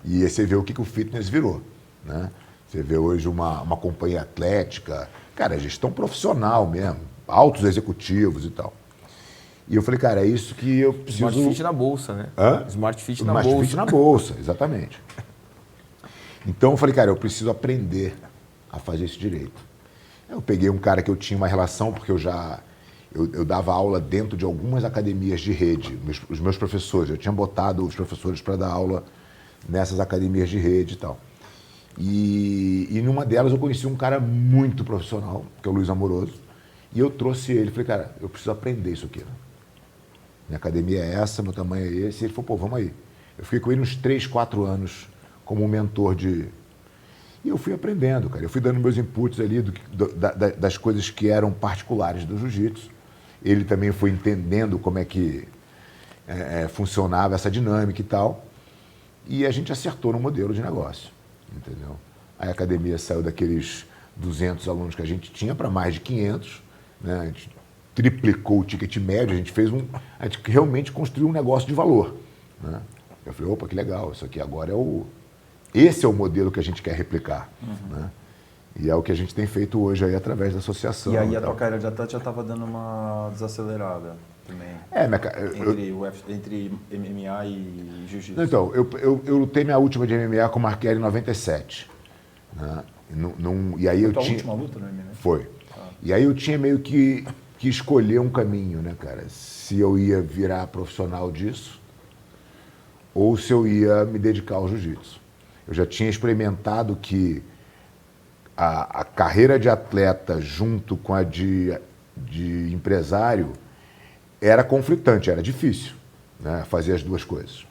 E aí você vê o que o fitness virou, né? Você vê hoje uma companhia atlética, cara, gestão profissional mesmo, altos executivos e tal. E eu falei, cara, é isso que eu preciso... Smart Fit na bolsa, né? Hã? Smart Fit na bolsa. bolsa. Fit na bolsa, exatamente. Então eu falei, cara, eu preciso aprender a fazer isso direito. Eu peguei um cara que eu tinha uma relação, porque eu dava aula dentro de algumas academias de rede, os meus professores. Eu tinha botado os professores para dar aula nessas academias de rede e tal. E numa delas eu conheci um cara muito profissional, que é o Luiz Amoroso, e eu trouxe ele. Falei, cara, eu preciso aprender isso aqui, né? Minha academia é essa, meu tamanho é esse. E ele falou, pô, vamos aí. Eu fiquei com ele uns 3, 4 anos como mentor de... E eu fui aprendendo, cara. Eu fui dando meus inputs ali das coisas que eram particulares do jiu-jitsu. Ele também foi entendendo como é que funcionava essa dinâmica e tal. E a gente acertou no modelo de negócio, entendeu? Aí a academia saiu daqueles 200 alunos que a gente tinha para mais de 500, né? A gente triplicou o ticket médio, a gente realmente construiu um negócio de valor, né? Eu falei, opa, que legal, isso aqui agora esse é o modelo que a gente quer replicar, né? E é o que a gente tem feito hoje aí através da associação. E aí a tua carreira de atleta já estava dando uma desacelerada também. Entre MMA e jiu-jitsu. Então, eu lutei minha última de MMA com o Marquelli em 97. Né? E aí Foi a tua última luta no MMA? Foi. E aí eu tinha meio que escolher um caminho, né, cara? Se eu ia virar profissional disso ou se eu ia me dedicar ao jiu-jitsu. Eu já tinha experimentado que a carreira de atleta junto com a de empresário era conflitante, era difícil, né, fazer as duas coisas.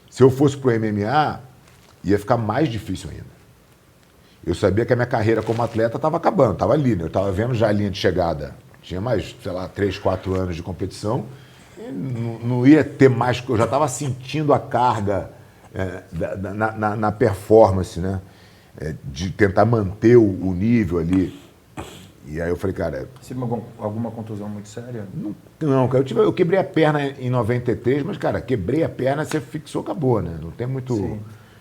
Se eu fosse para o MMA, ia ficar mais difícil ainda. Eu sabia que a minha carreira como atleta estava acabando, estava ali, né? Eu estava vendo já a linha de chegada. Tinha mais, sei lá, 3, 4 anos de competição. E não ia ter mais, eu já estava sentindo a carga na performance, né? De tentar manter o nível ali. E aí eu falei, cara... Você teve alguma contusão muito séria? Não, cara, eu quebrei a perna em 93, mas, cara, quebrei a perna, você fixou, acabou, né? Não tem muito... Sim.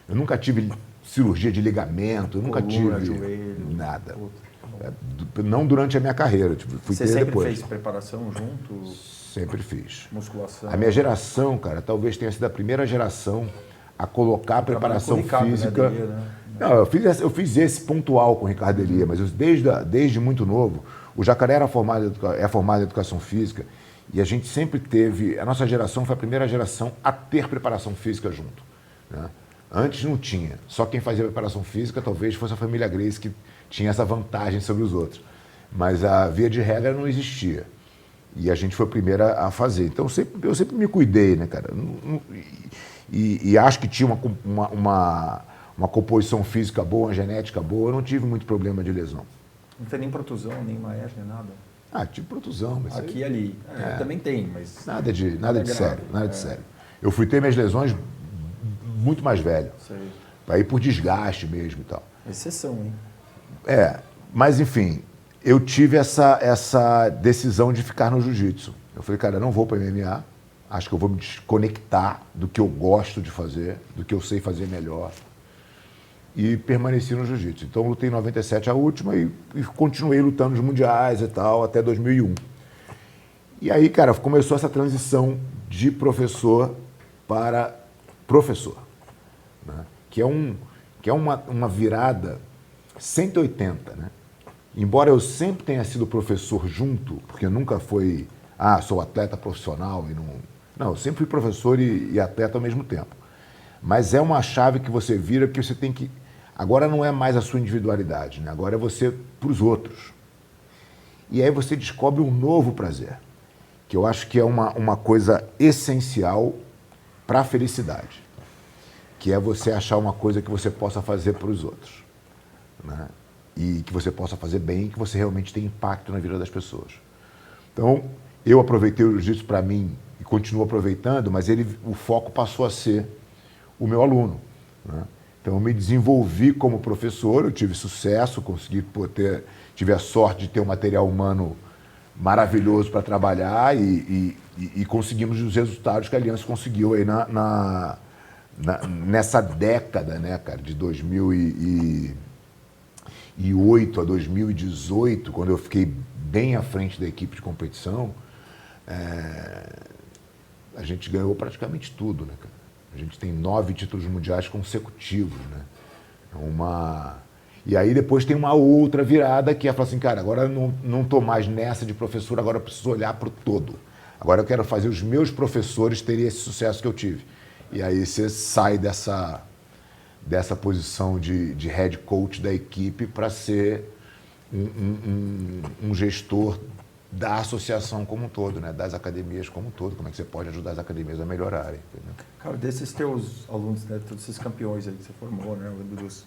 Eu nunca tive cirurgia de ligamento, eu nunca tive joelho, nada. Não durante a minha carreira, fui você ter sempre depois. Fez preparação junto? Sempre fiz. Musculação? A minha geração, cara, talvez tenha sido a primeira geração a colocar a preparação física... Né? Não, eu fiz esse pontual com o Ricardo Elia, mas desde muito novo, o Jacaré é formado em educação física e a gente sempre teve, a nossa geração foi a primeira geração a ter preparação física junto, né? Antes não tinha, só quem fazia preparação física talvez fosse a família Grace que tinha essa vantagem sobre os outros, mas a via de regra não existia e a gente foi a primeira a fazer, então eu sempre me cuidei, né, cara, e acho que tinha uma composição física boa, uma genética boa, eu não tive muito problema de lesão. Não tem nem protusão, nem maés, nem nada? Tive protusão. Mas aqui e ali. Também tem, mas... Nada de sério, nada de sério. Eu fui ter minhas lesões muito mais velho. Para ir por desgaste mesmo e tal. Exceção, hein? Mas enfim, eu tive essa decisão de ficar no jiu-jitsu. Eu falei, cara, eu não vou para MMA, Acho que eu vou me desconectar do que eu gosto de fazer, do que eu sei fazer melhor. E permaneci no jiu-jitsu. Então, lutei em 97 a última e continuei lutando nos mundiais e tal, até 2001. E aí, cara, começou essa transição de professor para professor, né? Que é uma virada 180, né? Embora eu sempre tenha sido professor junto, porque nunca foi, sou atleta profissional e não... Não, eu sempre fui professor e atleta ao mesmo tempo. Mas é uma chave que você vira porque você tem que... Agora não é mais a sua individualidade, né? Agora é você para os outros. E aí você descobre um novo prazer, que eu acho que é uma coisa essencial para a felicidade, que é você achar uma coisa que você possa fazer para os outros, né? E que você possa fazer bem, que você realmente tenha impacto na vida das pessoas. Então, eu aproveitei o jiu-jitsu para mim e continuo aproveitando, mas o foco passou a ser o meu aluno, né? Então, eu me desenvolvi como professor, eu tive sucesso, tive a sorte de ter um material humano maravilhoso para trabalhar e conseguimos os resultados que a Aliança conseguiu aí nessa década, né, cara, de 2008 a 2018, quando eu fiquei bem à frente da equipe de competição. A gente ganhou praticamente tudo, né, cara? A gente tem 9 títulos mundiais consecutivos, né? E aí depois tem uma outra virada que é falar assim, cara, agora eu não estou mais nessa de professor, agora eu preciso olhar para o todo. Agora eu quero fazer os meus professores terem esse sucesso que eu tive. E aí você sai dessa posição de head coach da equipe para ser um gestor da associação como um todo, né? Das academias como um todo. Como é que você pode ajudar as academias a melhorarem, entendeu? Cara, desses teus alunos, né, todos esses campeões aí que você formou, né, eu lembro dos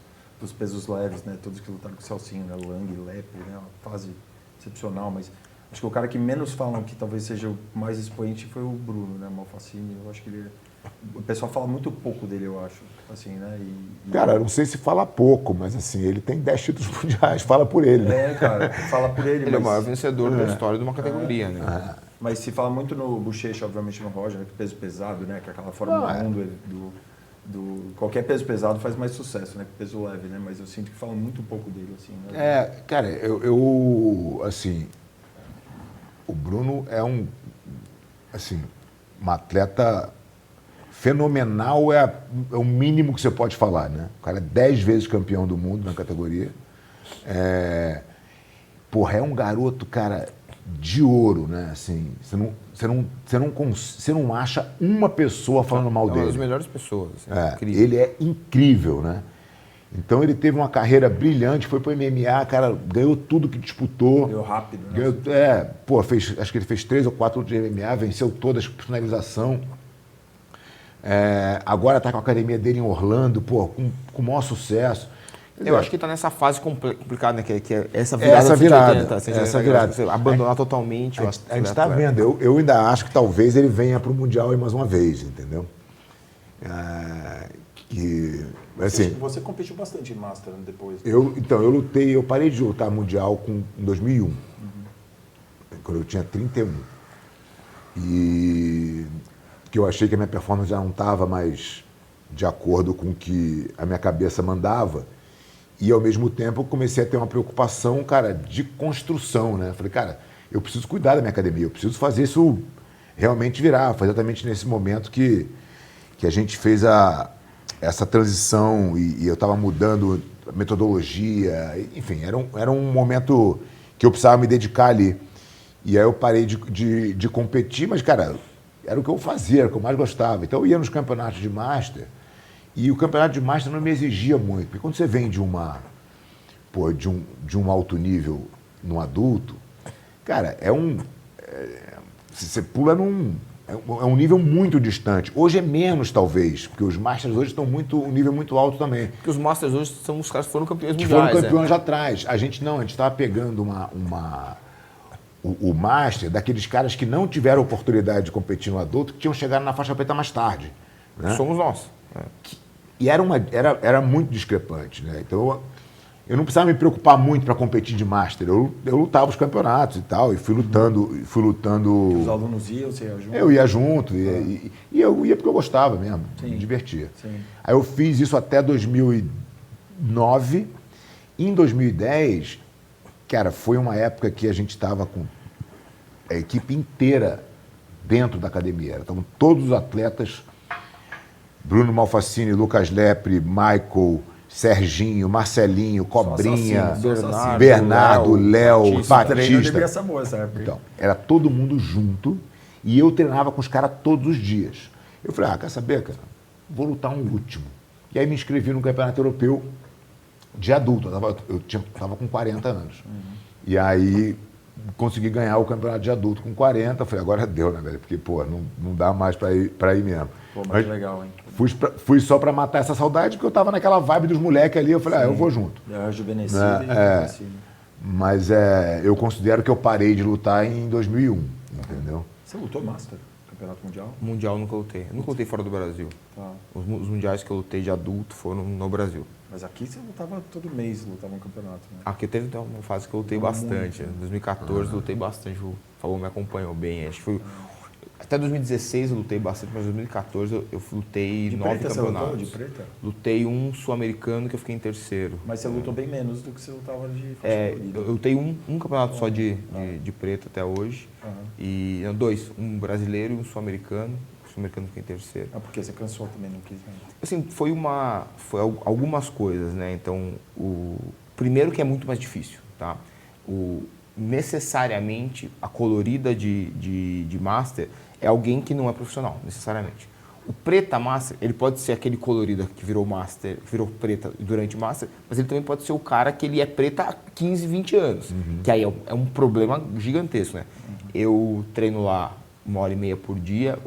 pesos leves, né, todos que lutaram com o Celcinho, né, Lang, Lepe, né, uma fase excepcional, mas acho que o cara que menos falam que talvez seja o mais expoente foi o Bruno, né, Malfacini. Eu acho que o pessoal fala muito pouco dele, eu acho, assim, né? Cara, eu não sei se fala pouco, mas assim, ele tem 10 títulos mundiais, fala por ele, né? Cara, fala por ele. Ele é o maior vencedor da história de uma categoria, né? Mas se fala muito no Bochecha, obviamente no Roger, né, que peso pesado, né? Que é aquela Fórmula 1 qualquer peso pesado faz mais sucesso, né? Que peso leve, né? Mas eu sinto que fala muito pouco dele, assim, né? Cara, assim, o Bruno é um atleta fenomenal, é o mínimo que você pode falar, né? O cara é 10 vezes campeão do mundo na categoria. É um garoto, cara, de ouro, né? Assim, você não acha uma pessoa falando mal dele. É uma das melhores pessoas. Ele é incrível, né? Então ele teve uma carreira brilhante, foi pro MMA, cara, ganhou tudo que disputou. Ganhou rápido, né? Acho que ele fez 3 ou 4 lutas de MMA, venceu todas por finalização. Agora está com a academia dele em Orlando, com o maior sucesso. Eu acho que está nessa fase complicada, né? Que é essa virada. Essa virada. Abandonar totalmente. A gente está vendo. Eu ainda acho que talvez ele venha para o Mundial aí mais uma vez, entendeu? Você competiu bastante em Master depois. Eu lutei, eu parei de lutar Mundial em 2001, quando eu tinha 31. E que eu achei que a minha performance já não estava mais de acordo com o que a minha cabeça mandava. E, ao mesmo tempo, eu comecei a ter uma preocupação, cara, de construção, né? Falei, cara, eu preciso cuidar da minha academia, eu preciso fazer isso realmente virar. Foi exatamente nesse momento que a gente fez essa transição e eu estava mudando a metodologia. Enfim, era um momento que eu precisava me dedicar ali. E aí eu parei de competir, mas, cara, era o que eu fazia, era o que eu mais gostava. Então eu ia nos campeonatos de Master e o campeonato de Master não me exigia muito. Porque quando você vem de um alto nível no adulto, cara, você pula é um nível muito distante. Hoje é menos, talvez, porque os Masters hoje estão um nível muito alto também. Porque os Masters hoje são os caras que foram campeões mundiais. Que foram campeões atrás. A gente estava pegando o Master daqueles caras que não tiveram oportunidade de competir no adulto, que tinham chegado na faixa preta mais tarde. Né? Somos nós. E era muito discrepante. Né? Então, eu não precisava me preocupar muito para competir de Master. Eu lutava os campeonatos e tal, e fui lutando. Os alunos iam, você ia junto? Eu ia junto, e eu ia porque eu gostava mesmo, me divertia. Sim. Aí eu fiz isso até 2009. Em 2010, cara, foi uma época que a gente estava com a equipe inteira dentro da academia. Estavam todos os atletas, Bruno Malfacini, Lucas Lepre, Michael, Serginho, Marcelinho, Cobrinha, Bernardo, Léo, Batista. Essa boa, essa época. Então, era todo mundo junto e eu treinava com os caras todos os dias. Eu falei, quer saber, cara? Vou lutar um último. E aí me inscrevi no Campeonato Europeu de adulto. Eu estava com 40 anos. E aí consegui ganhar o campeonato de adulto com 40. Falei, agora deu, né, velho? Porque, pô, não dá mais para ir mesmo. Pô, mas legal, hein? Fui só para matar essa saudade, porque eu tava naquela vibe dos moleques ali. Eu falei, eu vou junto. Rejuvenescido Mas eu considero que eu parei de lutar em 2001, entendeu? Você lutou Master? Campeonato Mundial? Mundial nunca lutei. Eu nunca lutei fora do Brasil. Tá. Os mundiais que eu lutei de adulto foram no Brasil. Mas aqui você lutava todo mês, lutava um campeonato, né? Aqui teve então, uma fase que eu lutei bastante. Em 2014 eu lutei bastante. O Favor me acompanhou bem. Acho que foi... Até 2016 eu lutei bastante, mas em 2014 eu lutei De 9 preta, campeonatos. Você lutou de preta? Lutei um sul-americano que eu fiquei em terceiro. Mas você lutou bem menos do que você lutava de faixa colorida. Eu lutei um campeonato só de preta até hoje. E não, dois, um brasileiro e um sul-americano. O sul-americano fiquei em terceiro. Porque você cansou também, não quis mais. Assim, foi algumas coisas, né? Então, o primeiro que é muito mais difícil, tá? Necessariamente a colorida de Master é alguém que não é profissional, necessariamente. O preta Master, ele pode ser aquele colorida que virou Master, virou preta durante Master, mas ele também pode ser o cara que ele é preta há 15, 20 anos, que aí é um problema gigantesco, né? Eu treino lá 1h30 por dia,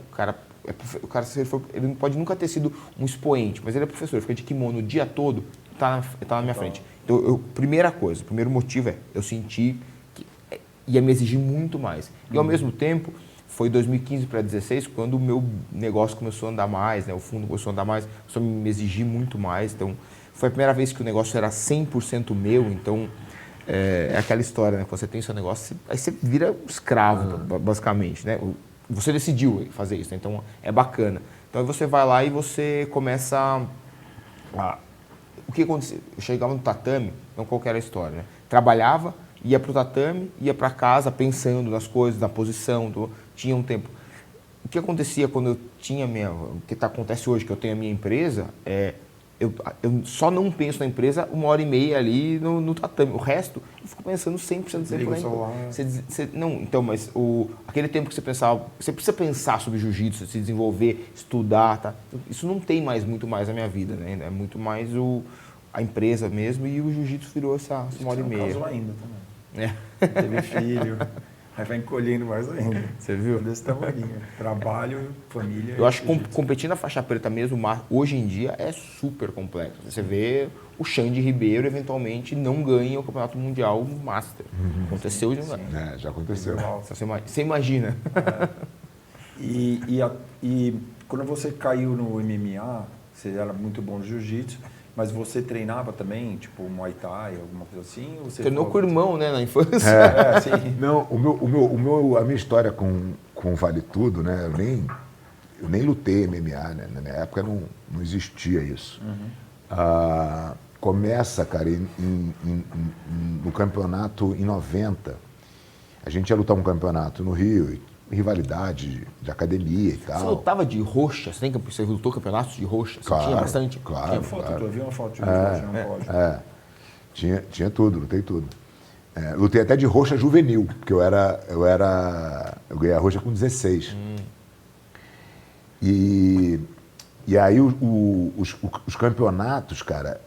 o cara se ele não pode nunca ter sido um expoente, mas ele é professor, fica de kimono o dia todo, tá na minha frente. Então, primeira coisa, o primeiro motivo eu senti que ia me exigir muito mais. E ao mesmo tempo, foi 2015 para 2016, quando o meu negócio começou a andar mais, né? O fundo começou a andar mais, começou a me exigir muito mais. Então, foi a primeira vez que o negócio era 100% meu. Então, é aquela história, né? Quando você tem seu negócio, aí você vira escravo, basicamente, né? Você decidiu fazer isso, né? Então é bacana. Então aí você vai lá e você começa o que acontecia? Eu chegava no tatame, não qualquer história, né? Trabalhava, ia para o tatame, ia para casa pensando nas coisas, na posição, tinha um tempo. O que acontecia quando eu tinha o que acontece hoje, que eu tenho a minha empresa, eu só não penso na empresa 1h30 ali no tatame. O resto, eu fico pensando 100% do tempo na empresa. Não, então, mas aquele tempo que você pensava, você precisa pensar sobre jiu-jitsu, se desenvolver, estudar, tá? Isso não tem muito mais na minha vida, né? É muito mais a empresa mesmo, e o jiu-jitsu virou essa 1h30. Você não casou ainda também. Teve filho. Aí vai encolhendo mais ainda. Você viu? Desse tamanho. Trabalho, família. Eu acho que competir na faixa preta mesmo, hoje em dia, é super complexo. Você vê o Xande Ribeiro, eventualmente, não ganha o Campeonato Mundial Master. Aconteceu de novo. Já aconteceu. Você imagina. E quando você caiu no MMA, você era muito bom no jiu-jitsu, mas você treinava também, tipo Muay Thai, alguma coisa assim? Ou você treinou com o irmão, né, na infância? Sim. Não, a minha história com o Vale Tudo, né? Eu nem lutei MMA, né? Na minha época não existia isso. Começa, cara, no campeonato em 90. A gente ia lutar um campeonato no Rio, rivalidade de academia e tal. Você lutava de roxa? Você lutou campeonatos de roxa? Você tinha bastante? Claro, tinha foto, eu vi uma foto de roxa no pódio. Tinha tudo, lutei tudo. Lutei até de roxa juvenil, porque eu ganhei a roxa com 16. E aí os campeonatos, cara,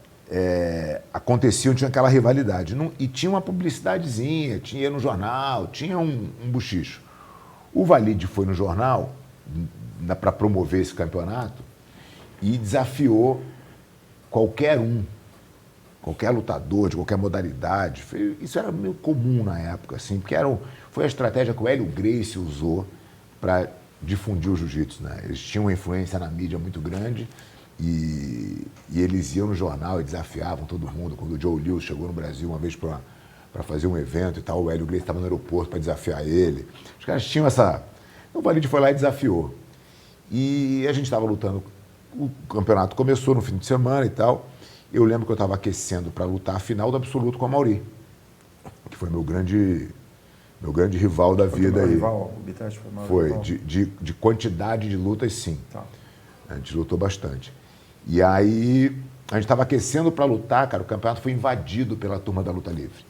aconteciam, tinha aquela rivalidade. E tinha uma publicidadezinha, tinha no jornal, tinha um buchicho. O Valide foi no jornal para promover esse campeonato e desafiou qualquer lutador de qualquer modalidade. Isso era meio comum na época, assim, porque foi a estratégia que o Hélio Gracie usou para difundir o jiu-jitsu, né? Eles tinham uma influência na mídia muito grande E eles iam no jornal e desafiavam todo mundo. Quando o Joe Lewis chegou no Brasil uma vez para fazer um evento e tal, o Hélio Gracie estava no aeroporto para desafiar ele. Os caras tinham essa... O Valide foi lá e desafiou. E a gente estava lutando. O campeonato começou no fim de semana e tal. Eu lembro que eu estava aquecendo para lutar a final do absoluto com a Mauri, que foi meu grande rival da vida aí. Rival, o Bitach foi meu Foi, rival. de quantidade de lutas, sim. Tá. A gente lutou bastante. E aí, a gente estava aquecendo para lutar, cara, o campeonato foi invadido pela turma da luta livre.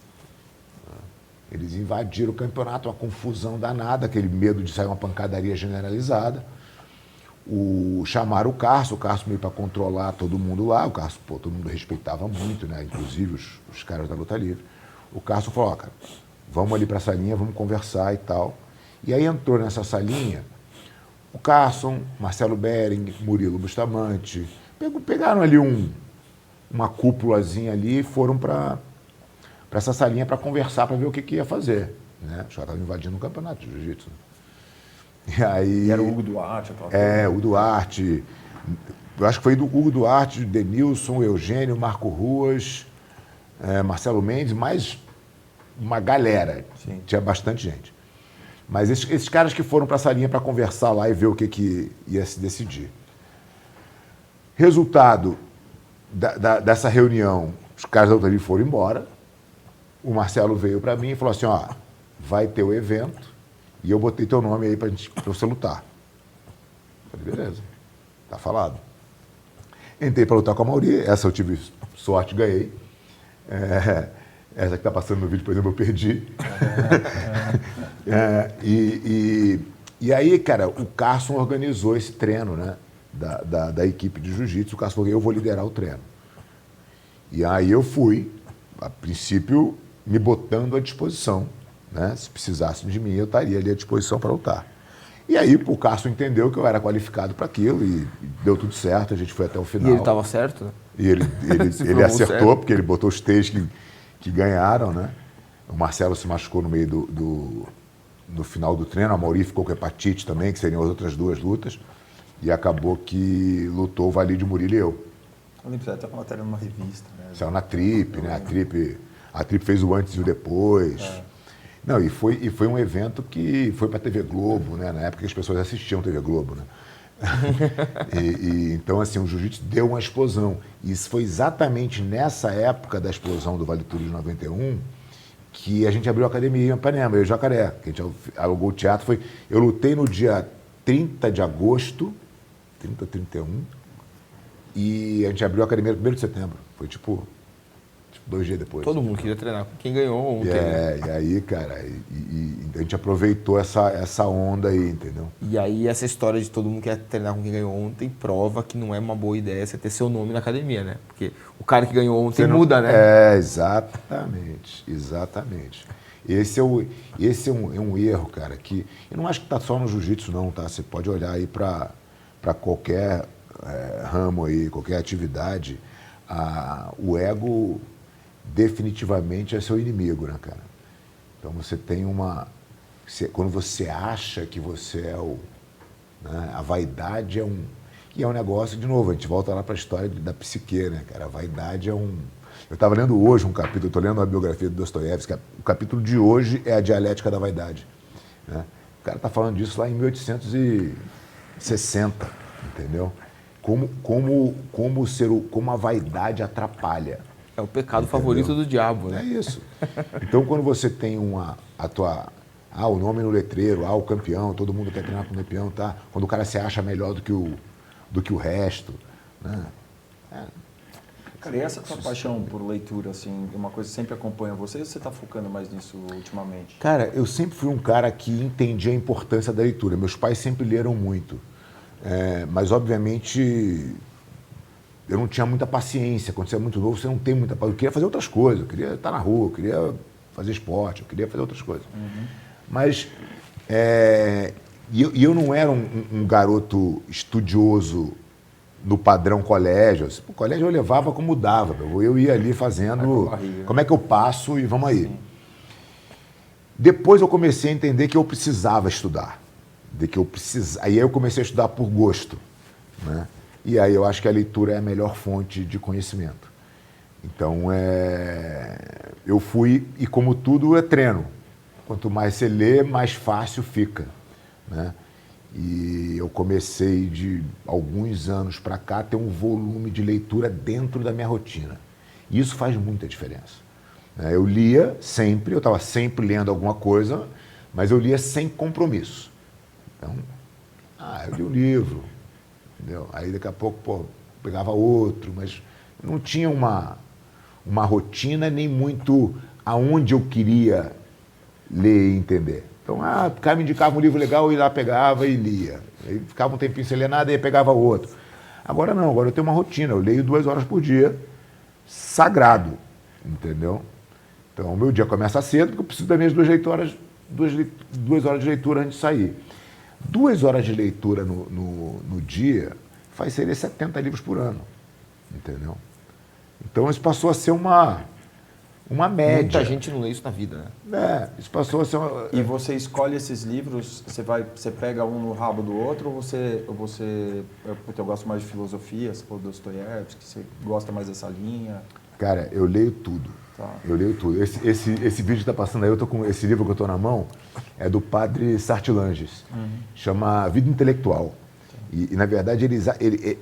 Eles invadiram o campeonato, uma confusão danada, aquele medo de sair uma pancadaria generalizada. Chamaram o Carso meio para controlar todo mundo lá. O Carso, pô, todo mundo respeitava muito, né? Inclusive os caras da luta livre. O Carso falou, ó, cara, vamos ali para a salinha, vamos conversar e tal. E aí entrou nessa salinha o Carson, Marcelo Bering, Murilo Bustamante. Pegaram ali uma cúpulazinha ali e foram para essa salinha para conversar, para ver o que ia fazer. Né? Os caras estavam invadindo o campeonato de jiu-jitsu. E aí... E era o Hugo Duarte. O Duarte. Eu acho que foi do Hugo Duarte, Denilson, Eugênio, Marco Ruas, Marcelo Mendes, mais uma galera. Sim. Tinha bastante gente. Mas esses caras que foram para essa linha para conversar lá e ver o que ia se decidir. Resultado dessa reunião, os caras da luta livre foram embora. O Marcelo veio para mim e falou assim, ó, vai ter o evento e eu botei teu nome aí para você lutar. Eu falei, beleza, tá falado. Entrei para lutar com a Mauri, essa eu tive sorte, ganhei. Essa que está passando no vídeo, por exemplo, eu perdi. E aí, cara, o Carson organizou esse treino, né, da equipe de jiu-jitsu. O Carson falou, eu vou liderar o treino. E aí eu fui, a princípio, me botando à disposição. Né? Se precisasse de mim, eu estaria ali à disposição para lutar. E aí o Carson entendeu que eu era qualificado para aquilo e deu tudo certo, a gente foi até o final. E ele estava certo? Né? E ele acertou, certo. Porque ele botou os três que ganharam, né? O Marcelo se machucou no meio no final do treino, a Mauri ficou com hepatite também, que seriam as outras duas lutas, e acabou que lutou o Valide, Murilo e eu. Eu lembro até uma matéria numa revista. Né? Saiu na Trip, né? A Trip fez o antes e o depois. Não, e foi um evento que foi para a TV Globo, né? Na época que as pessoas assistiam TV Globo, né? Então, assim, o jiu-jitsu deu uma explosão. E isso foi exatamente nessa época da explosão do Vale Tudo de 91 que a gente abriu a academia em Ipanema, eu e o Jacaré, que a gente alugou o teatro. Eu lutei no dia 30 de agosto, 31, e a gente abriu a academia no 1º de setembro. Foi tipo 2 dias depois. Todo mundo queria treinar com quem ganhou ontem. E aí, cara, a gente aproveitou essa onda aí, entendeu? E aí essa história de todo mundo quer treinar com quem ganhou ontem prova que não é uma boa ideia você ter seu nome na academia, né? Porque o cara que ganhou ontem muda, né? Exatamente. Esse é um erro, cara, que eu não acho que tá só no jiu-jitsu não, tá? Você pode olhar aí para qualquer ramo aí, qualquer atividade. O ego definitivamente é seu inimigo, né, cara? Então você tem quando você acha que você é né, a vaidade é um negócio, de novo, a gente volta lá para a história da psique, né, cara? A vaidade é eu estava lendo hoje um capítulo, estou lendo a biografia do Dostoiévski, o capítulo de hoje é a dialética da vaidade. Né? O cara está falando disso lá em 1860, entendeu? Como a vaidade atrapalha. É o pecado favorito do diabo, né? É isso. Então, quando você tem o nome no letreiro, o campeão, todo mundo quer treinar com o campeão, tá? Quando o cara se acha melhor do que o resto, né? Cara, e essa tua paixão por leitura, assim, é uma coisa que sempre acompanha você ou você está focando mais nisso ultimamente? Cara, eu sempre fui um cara que entendia a importância da leitura. Meus pais sempre leram muito. Mas, obviamente, eu não tinha muita paciência. Quando você é muito novo, você não tem muita paciência. Eu queria fazer outras coisas. Eu queria estar na rua, eu queria fazer esporte, eu queria fazer outras coisas. Uhum. Mas eu não era um garoto estudioso no padrão colégio. O colégio eu levava como dava. Eu ia ali fazendo... Como é que eu passo e vamos aí. Sim. Depois eu comecei a entender que eu precisava estudar. Aí eu comecei a estudar por gosto, né? E aí eu acho que a leitura é a melhor fonte de conhecimento. Então, eu fui, e como tudo é treino. Quanto mais você lê, mais fácil fica, né? E eu comecei de alguns anos para cá a ter um volume de leitura dentro da minha rotina. E isso faz muita diferença. Eu lia sempre, eu estava sempre lendo alguma coisa, mas eu lia sem compromisso. Então, eu li um livro, entendeu? Aí daqui a pouco, pegava outro, mas não tinha uma rotina nem muito aonde eu queria ler e entender. Então, o cara me indicava um livro legal, eu ia lá, pegava e lia. Aí ficava um tempinho sem ler nada e pegava outro. Agora não, agora eu tenho uma rotina, eu leio 2 horas por dia, sagrado, entendeu? Então, o meu dia começa cedo, porque eu preciso das minhas 2 horas de leitura antes de sair. 2 horas de leitura no dia faz ser 70 livros por ano, entendeu? Então, isso passou a ser uma média. Muita gente não lê isso na vida, né? Isso passou a ser uma... E você escolhe esses livros, você pega um no rabo do outro, ou você eu gosto mais de filosofia, você falou Dostoiévski, você gosta mais dessa linha? Cara, eu leio tudo. Tá. Eu leio tudo. Esse vídeo que está passando aí, eu tô com esse livro que eu estou na mão, é do padre Sartilanges, chama Vida Intelectual. E na verdade,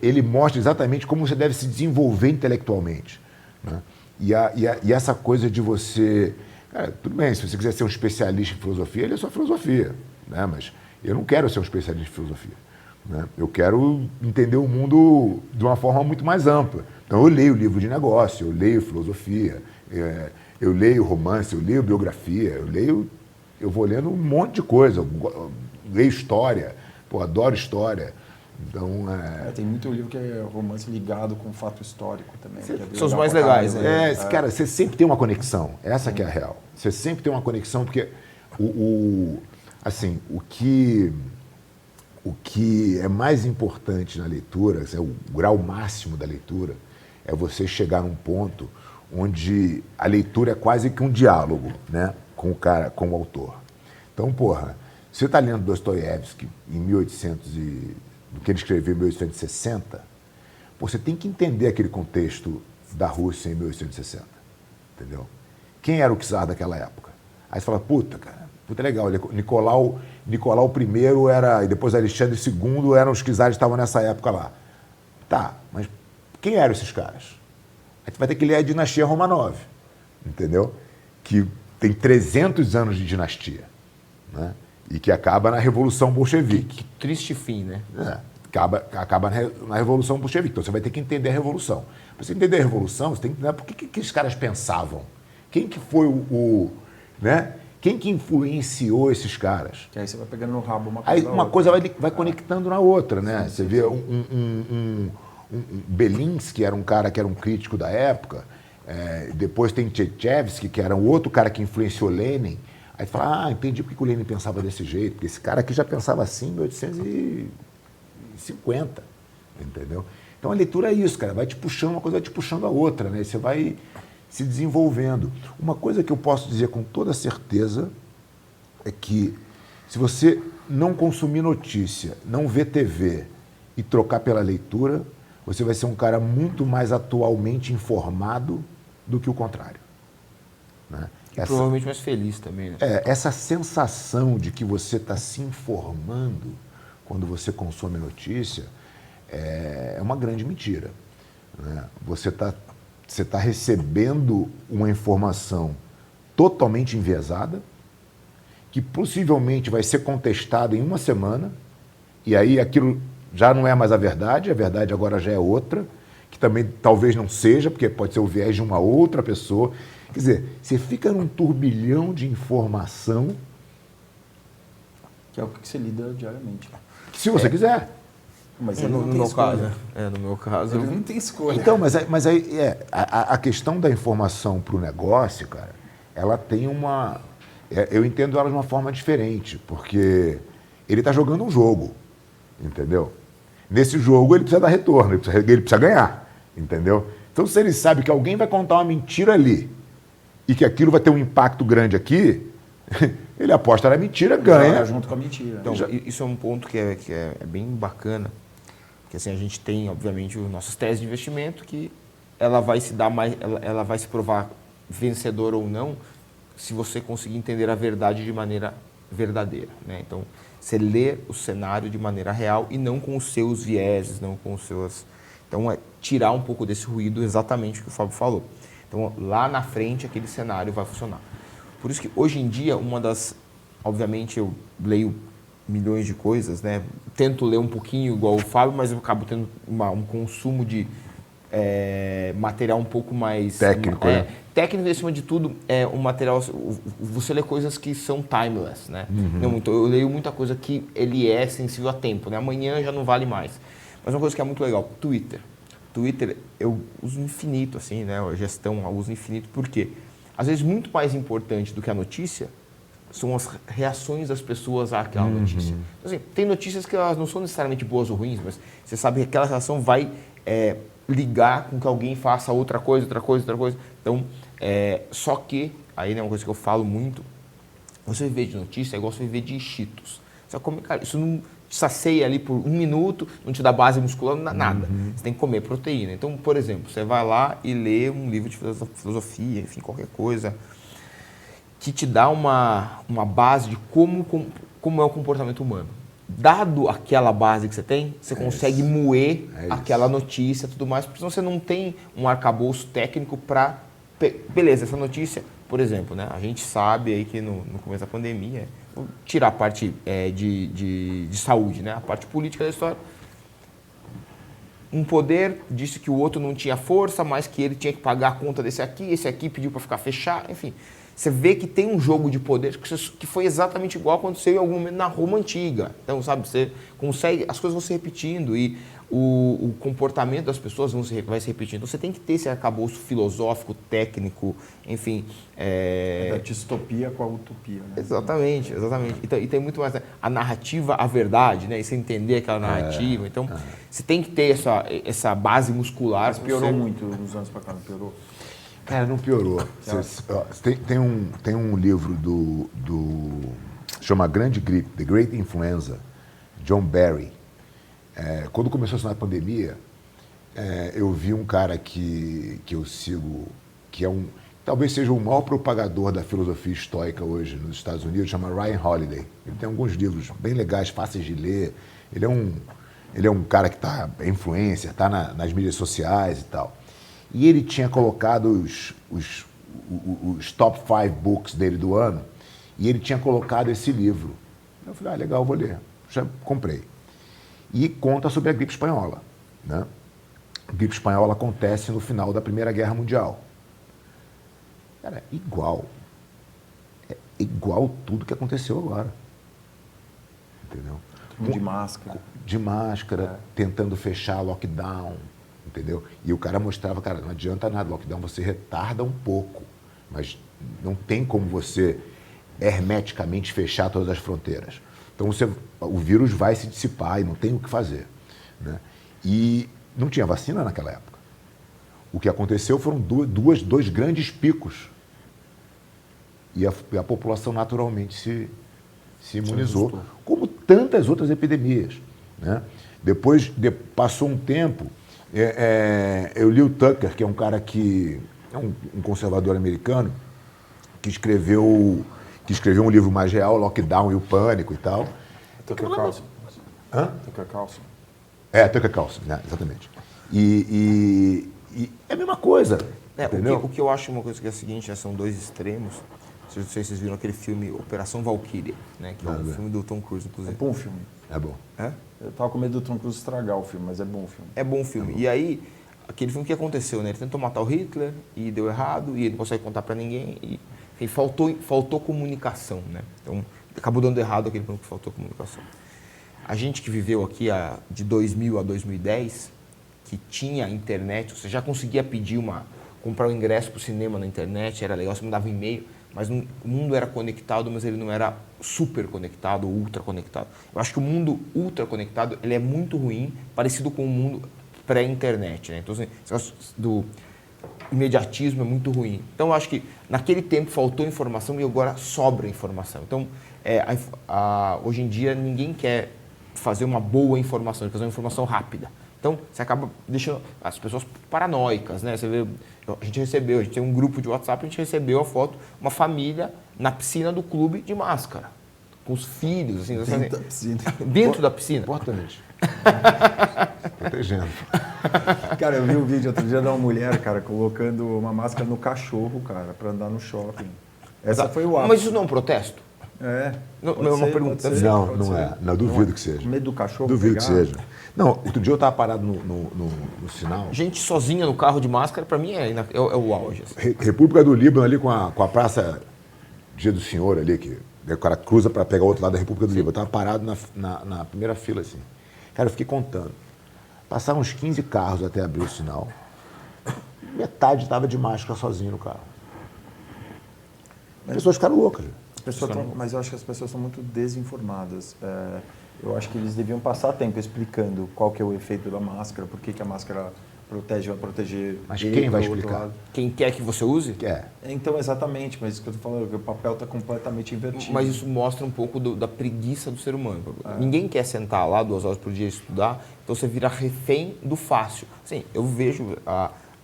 ele mostra exatamente como você deve se desenvolver intelectualmente, né? E essa coisa de você... Cara, tudo bem, se você quiser ser um especialista em filosofia, ele é só filosofia, né? Mas eu não quero ser um especialista em filosofia, né? Eu quero entender o mundo de uma forma muito mais ampla. Então, eu leio livro de negócio, eu leio filosofia, eu leio romance, eu leio biografia, eu vou lendo um monte de coisa, eu leio história, adoro história. Então, tem muito livro que é romance ligado com fato histórico também. São os mais legais, né? Cara, você sempre tem uma conexão. Essa que é a real. Você sempre tem uma conexão, porque o que é mais importante na leitura, o grau máximo da leitura, é você chegar num ponto onde a leitura é quase que um diálogo, né, com o autor. Então, você está lendo Dostoiévski em 1800 do que ele escreveu em 1860, você tem que entender aquele contexto da Rússia em 1860, entendeu? Quem era o czar daquela época? Aí você fala, puta legal, Nicolau I era, e depois Alexandre II eram os czares que estavam nessa época lá. Tá, mas quem eram esses caras? Aí você vai ter que ler a dinastia Romanov, entendeu? Que tem 300 anos de dinastia, né? E que acaba na Revolução Bolchevique. Que triste fim, né? Acaba na Revolução Bolchevique. Então, você vai ter que entender a Revolução. Para você entender a Revolução, você tem que entender por que esses caras pensavam. Quem que foi né? Quem que influenciou esses caras? Que aí você vai pegando no rabo uma coisa. Aí uma coisa vai conectando na outra, né? Sim, você vê Belinsky, era um cara que era um crítico da época. Depois tem Tchetchevsky, que era um outro cara que influenciou Lenin. Aí você fala, entendi porque o Lenin pensava desse jeito, porque esse cara aqui já pensava assim em 1850, entendeu? Então a leitura é isso, cara, vai te puxando, uma coisa vai te puxando a outra, né? Você vai se desenvolvendo. Uma coisa que eu posso dizer com toda certeza é que se você não consumir notícia, não ver TV e trocar pela leitura, você vai ser um cara muito mais atualmente informado do que o contrário, né? Provavelmente mais feliz também, né? Essa sensação de que você está se informando quando você consome notícia é uma grande mentira, né? Você tá recebendo uma informação totalmente enviesada, que possivelmente vai ser contestada em uma semana, e aí aquilo já não é mais a verdade agora já é outra, que também talvez não seja, porque pode ser o viés de uma outra pessoa. Quer dizer, você fica num turbilhão de informação. Que é o que você lida diariamente. Se você quiser. Mas no meu caso. No meu caso. Ele não tem escolha. Então, mas aí a questão da informação para o negócio, cara, ela tem uma... eu entendo ela de uma forma diferente, porque ele está jogando um jogo, entendeu? Nesse jogo ele precisa dar retorno, ele precisa ganhar, entendeu? Então, se ele sabe que alguém vai contar uma mentira ali, e que aquilo vai ter um impacto grande aqui, ele aposta na mentira, ganha. Junto com a mentira. Então, isso é um ponto que é bem bacana, Porque assim, a gente tem, obviamente, os nossos testes de investimento que ela vai se dar mais, ela vai se provar vencedora ou não se você conseguir entender a verdade de maneira verdadeira, né? Então, você lê o cenário de maneira real e não com os seus vieses, não com os seus... Então, é tirar um pouco desse ruído, exatamente o que o Fábio falou. Então, lá na frente, aquele cenário vai funcionar. Por isso que, hoje em dia, uma das... Obviamente, eu leio milhões de coisas, né? Tento ler um pouquinho igual o Fábio, mas eu acabo tendo um consumo de material um pouco mais... Técnico, né? Técnico, acima de tudo, é um material... Você lê coisas que são timeless, né? Não, então, eu leio muita coisa que ele é sensível a tempo, né? Amanhã já não vale mais. Mas uma coisa que é muito legal, Twitter. Twitter eu uso infinito, assim, né? A gestão eu uso infinito, porque às vezes muito mais importante do que a notícia são as reações das pessoas àquela notícia. Então, assim, tem notícias que elas não são necessariamente boas ou ruins, mas você sabe que aquela reação vai ligar com que alguém faça outra coisa. Então, só que, aí é uma coisa que eu falo muito, você viver de notícia é igual você viver de Cheetos. Você come, cara, isso não te sacia ali por 1 minuto, não te dá base muscular, não dá nada. Você tem que comer proteína. Então, por exemplo, você vai lá e lê um livro de filosofia, enfim, qualquer coisa, que te dá uma base de como é o comportamento humano. Dado aquela base que você tem, você consegue moer aquela notícia e tudo mais, porque senão você não tem um arcabouço técnico para... Beleza, essa notícia, por exemplo, né, a gente sabe aí que no começo da pandemia, vou tirar a parte de saúde, né, a parte política da história, um poder disse que o outro não tinha força, mas que ele tinha que pagar a conta esse aqui pediu para ficar fechado, enfim. Você vê que tem um jogo de poder que foi exatamente igual aconteceu em algum momento na Roma Antiga. Então, sabe, você consegue, as coisas vão se repetindo e o comportamento das pessoas vai se repetindo. Então, você tem que ter esse arcabouço filosófico, técnico, enfim. Da distopia com a utopia, né? Exatamente. E tem muito mais, né? A narrativa, a verdade, né? E você entender aquela narrativa. Então, você tem que ter essa base muscular. Mas piorou muito nos anos para cá, não piorou? Cara, não piorou. Tem um livro chama Grande Gripe, The Great Influenza, John Barry. Quando começou a pandemia, eu vi um cara que eu sigo, que talvez seja o maior propagador da filosofia estoica hoje nos Estados Unidos, chama Ryan Holiday. Ele tem alguns livros bem legais, fáceis de ler. Ele é um cara que é influencer, está nas mídias sociais e tal. E ele tinha colocado os top 5 books dele do ano, e ele tinha colocado esse livro. Eu falei, legal, vou ler. Já comprei. E conta sobre a gripe espanhola, né? A gripe espanhola acontece no final da Primeira Guerra Mundial. Cara, igual. É igual tudo que aconteceu agora. Entendeu? De máscara. De máscara, tentando fechar lockdown. Entendeu? E o cara mostrava, cara, não adianta nada, lockdown você retarda um pouco, mas não tem como você hermeticamente fechar todas as fronteiras. Então o vírus vai se dissipar e não tem o que fazer, né? E não tinha vacina naquela época. O que aconteceu foram dois grandes picos e a população naturalmente se imunizou, como tantas outras epidemias, né? Depois passou um tempo. Eu li o Tucker, que é um cara que é um conservador americano, que escreveu um livro mais real, Lockdown e o Pânico e tal. Tucker Carlson. Hã? Tucker Carlson. Tucker Carlson, né? Exatamente. E é a mesma coisa, entendeu? O que eu acho uma coisa que é a seguinte, né, são dois extremos. Não sei se vocês viram aquele filme Operação Valkyria, né? Que é um filme do Tom Cruise, inclusive. É bom filme. É bom. Eu tava com medo do Tom Cruise estragar o filme, mas é bom filme. É bom filme. E aí, aquele filme que aconteceu, né? Ele tentou matar o Hitler e deu errado, e ele não consegue contar pra ninguém. E enfim, faltou comunicação, né? Então, acabou dando errado aquele filme que faltou comunicação. A gente que viveu aqui de 2000 a 2010, que tinha internet, você já conseguia comprar um ingresso pro cinema na internet, era legal, você mandava um e-mail, mas o mundo era conectado, mas ele não era super conectado ou ultra conectado. Eu acho que o mundo ultra conectado ele é muito ruim, parecido com o mundo pré-internet, né? Então, assim, esse negócio do imediatismo é muito ruim. Então, eu acho que naquele tempo faltou informação e agora sobra informação. Então, hoje em dia, ninguém quer fazer uma boa informação, quer fazer uma informação rápida. Então, você acaba deixando as pessoas paranoicas, né? Você vê, a gente tem um grupo de WhatsApp, a gente recebeu a foto, uma família na piscina do clube de máscara, com os filhos, assim. Dentro da piscina. Dentro da piscina. Importante. Protegendo. Cara, eu vi um vídeo outro dia de uma mulher, cara, colocando uma máscara no cachorro, cara, pra andar no shopping. Essa foi o ápice. Mas isso não é um protesto? É. Não, Pode é uma ser, pergunta. pode ser, Não, pode não ser. é. Não, duvido que seja. Com medo do cachorro Duvido pegar. que seja. Não, outro dia eu estava parado no sinal. Gente sozinha no carro de máscara, pra mim é o auge. Assim. República do Líbano ali com a praça Dia do Senhor ali, que o cara cruza para pegar o outro lado da República do Líbano. Eu estava parado na primeira fila, assim. Cara, eu fiquei contando. Passaram uns 15 carros até abrir o sinal. Metade estava de máscara sozinho no carro. As pessoas ficaram loucas. Mas eu acho que as pessoas são muito desinformadas. Eu acho que eles deviam passar tempo explicando qual que é o efeito da máscara, por que a máscara protege, vai proteger. Mas ele quem vai do outro explicar? lado. Quem quer que você use? É. Então, exatamente, mas isso que eu estou falando, que o papel está completamente invertido. Mas isso mostra um pouco da preguiça do ser humano. Ninguém quer sentar lá 2 horas por dia e estudar, então você vira refém do fácil. Assim, eu vejo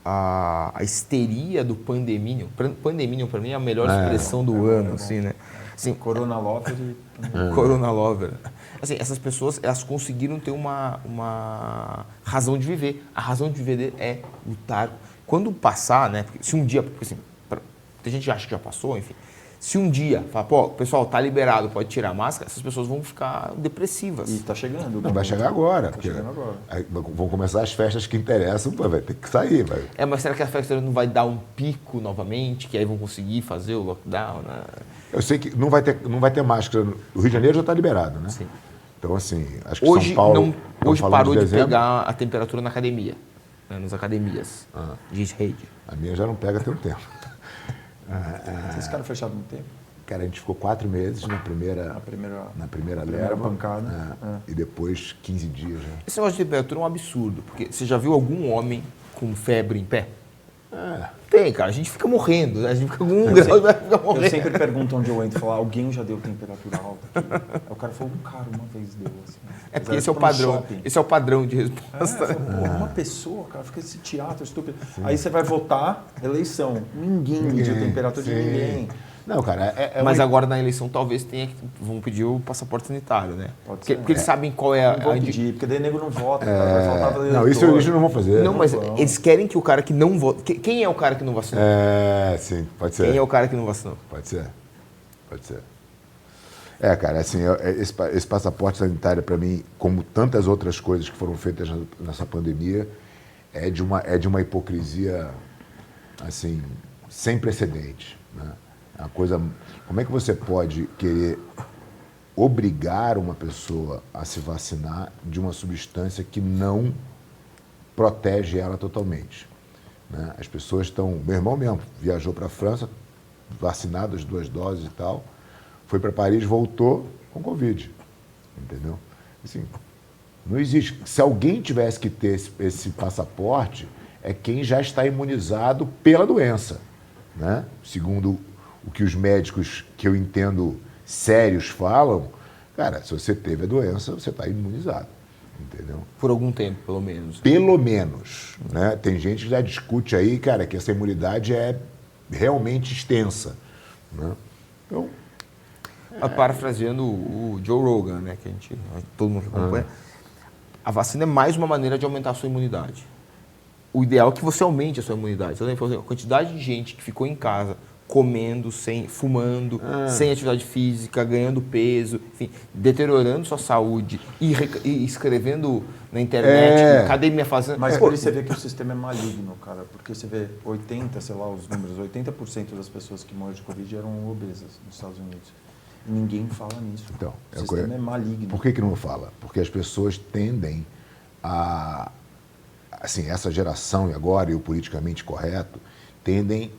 a histeria do pandeminium. Pandeminium, para mim, é a melhor expressão do ano, assim, né? Assim, Corona Lover e... Corona Lover. Assim, essas pessoas, elas conseguiram ter uma razão de viver. A razão de viver é lutar. Quando passar, né? Porque se um dia, porque assim, tem gente que acha que já passou, enfim. Se um dia, fala, pô, pessoal, tá liberado, pode tirar a máscara, essas pessoas vão ficar depressivas. E está chegando. Não, vai chegar agora. Tá chegando agora. Aí vão começar as festas que interessam, pô, vai ter que sair. Vai. Mas será que a festa não vai dar um pico novamente, que aí vão conseguir fazer o lockdown, né? Eu sei que não vai ter máscara. O Rio de Janeiro já está liberado, né? Sim. Então, assim, acho que Hoje, São Paulo... hoje falando parou de dezembro. pegar a temperatura na academia, né, nas academias de rede. A minha já não pega tem um tempo. Vocês ficaram fechados muito tempo? Cara, a gente ficou 4 meses na primeira leva. pancada. E depois 15 dias já. Esse negócio de temperatura é um absurdo, porque você já viu algum homem com febre em pé? Tem, cara. A gente fica morrendo, né? A gente fica com 1 grau e vai ficar morrendo. Eu sempre pergunto onde eu entro, falar, alguém já deu temperatura alta aqui? Aí o cara falou, cara, uma vez deu. Assim. É porque esse é o padrão. Esse é o padrão de resposta. Uma pessoa, cara, fica esse teatro estúpido. Aí você vai votar, eleição. Ninguém mediu temperatura de ninguém. Não, cara, Mas agora na eleição talvez tenha que. Vão pedir o passaporte sanitário, né? Pode ser. Porque eles sabem qual é Não vou pedir, porque daí nego não vota, cara, vai faltar Não, isso eles não vão fazer. Não, mas eles querem que o cara que não vota. Quem é o cara que não vacinou? Sim, pode ser. Quem é o cara que não vacinou? Pode ser. Cara, assim, esse passaporte sanitário, para mim, como tantas outras coisas que foram feitas nessa pandemia, é de uma hipocrisia, assim, sem precedentes, né? A coisa, como é que você pode querer obrigar uma pessoa a se vacinar de uma substância que não protege ela totalmente, né? As pessoas estão... Meu irmão mesmo viajou para a França, vacinado as 2 doses e tal, foi para Paris, voltou com Covid, entendeu? Assim, não existe. Se alguém tivesse que ter esse passaporte, é quem já está imunizado pela doença, né? Segundo o que os médicos, que eu entendo, sérios falam, cara, se você teve a doença, você está imunizado, entendeu? Por algum tempo, pelo menos. Pelo menos, né? Tem gente que já discute aí, cara, que essa imunidade é realmente extensa, né? Então... Parafraseando o Joe Rogan, né, que todo mundo acompanha, a vacina é mais uma maneira de aumentar a sua imunidade. O ideal é que você aumente a sua imunidade. Então, a quantidade de gente que ficou em casa comendo, fumando, sem atividade física, ganhando peso, enfim, deteriorando sua saúde e escrevendo na internet, cadê minha fazenda? Mas por isso você vê que o sistema é maligno, cara, porque você vê 80, sei lá os números, 80% das pessoas que morreram de Covid eram obesas nos Estados Unidos. E ninguém fala nisso. Então, o sistema é maligno. Por que não fala? Porque as pessoas tendem a... Assim, essa geração e agora, e o politicamente correto, tendem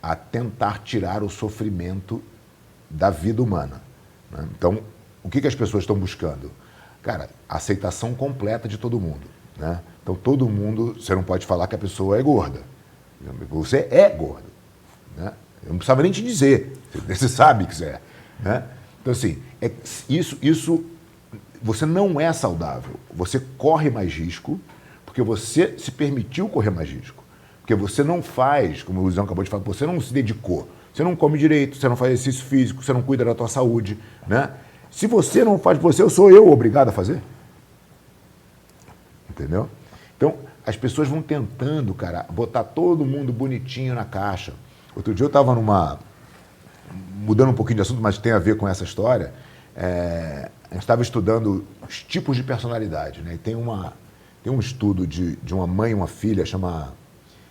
a tentar tirar o sofrimento da vida humana, né? Então, o que as pessoas estão buscando? Cara, a aceitação completa de todo mundo, né? Então, todo mundo, você não pode falar que a pessoa é gorda. Você é gordo, né? Eu não precisava nem te dizer, você sabe que você é, né? Então, assim, isso você não é saudável, você corre mais risco, porque você se permitiu correr mais risco. Porque você não faz, como o Luizão acabou de falar, você não se dedicou. Você não come direito, você não faz exercício físico, você não cuida da tua saúde, né? Se você não faz por você, sou eu obrigado a fazer. Entendeu? Então, as pessoas vão tentando, cara, botar todo mundo bonitinho na caixa. Outro dia eu estava mudando um pouquinho de assunto, mas tem a ver com essa história. A gente estava estudando os tipos de personalidade, né? E tem um estudo de uma mãe e uma filha, chama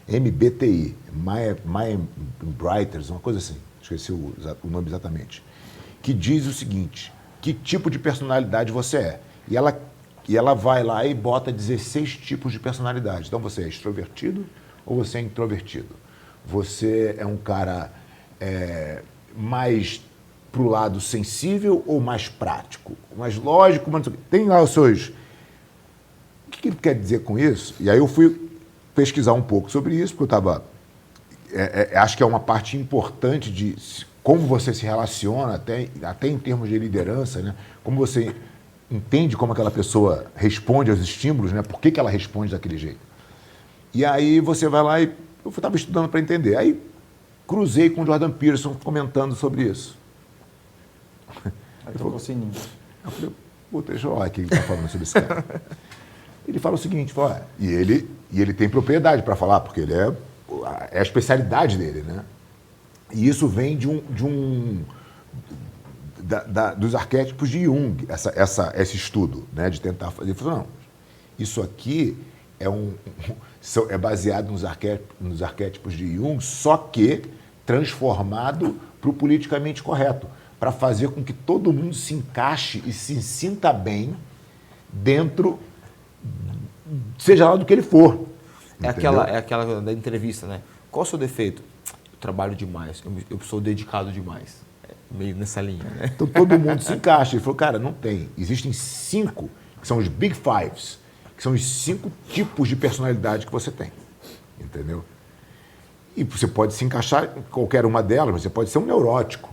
MBTI, Myers-Brighters, uma coisa assim, esqueci o nome exatamente, que diz o seguinte: que tipo de personalidade você é. E ela vai lá e bota 16 tipos de personalidade. Então você é extrovertido ou você é introvertido? Você é um cara mais pro lado sensível ou mais prático? Mais lógico, mas tem lá os seus... O que ele quer dizer com isso? E aí eu fui pesquisar um pouco sobre isso, porque eu estava... acho que é uma parte importante de como você se relaciona, até em termos de liderança, né? Como você entende como aquela pessoa responde aos estímulos, né? Por que ela responde daquele jeito. E aí você vai lá e... Eu estava estudando para entender. Aí cruzei com o Jordan Peterson comentando sobre isso. Aí tocou o sininho. Eu falei, puta, deixa eu olhar o que ele está falando sobre esse cara. Ele fala o seguinte, e ele tem propriedade para falar, porque ele é a especialidade dele, né? E isso vem dos arquétipos de Jung, esse estudo, né? De tentar fazer. Ele falou, não, isso aqui é baseado nos arquétipos de Jung, só que transformado para o politicamente correto, para fazer com que todo mundo se encaixe e se sinta bem dentro, seja lá do que ele for. É aquela da entrevista, né? Qual o seu defeito? Eu trabalho demais, eu sou dedicado demais. Meio nessa linha, né? Então todo mundo se encaixa. Ele falou, cara, não tem. Existem 5, que são os Big Fives, que são os 5 tipos de personalidade que você tem. Entendeu? E você pode se encaixar em qualquer uma delas, mas você pode ser um neurótico.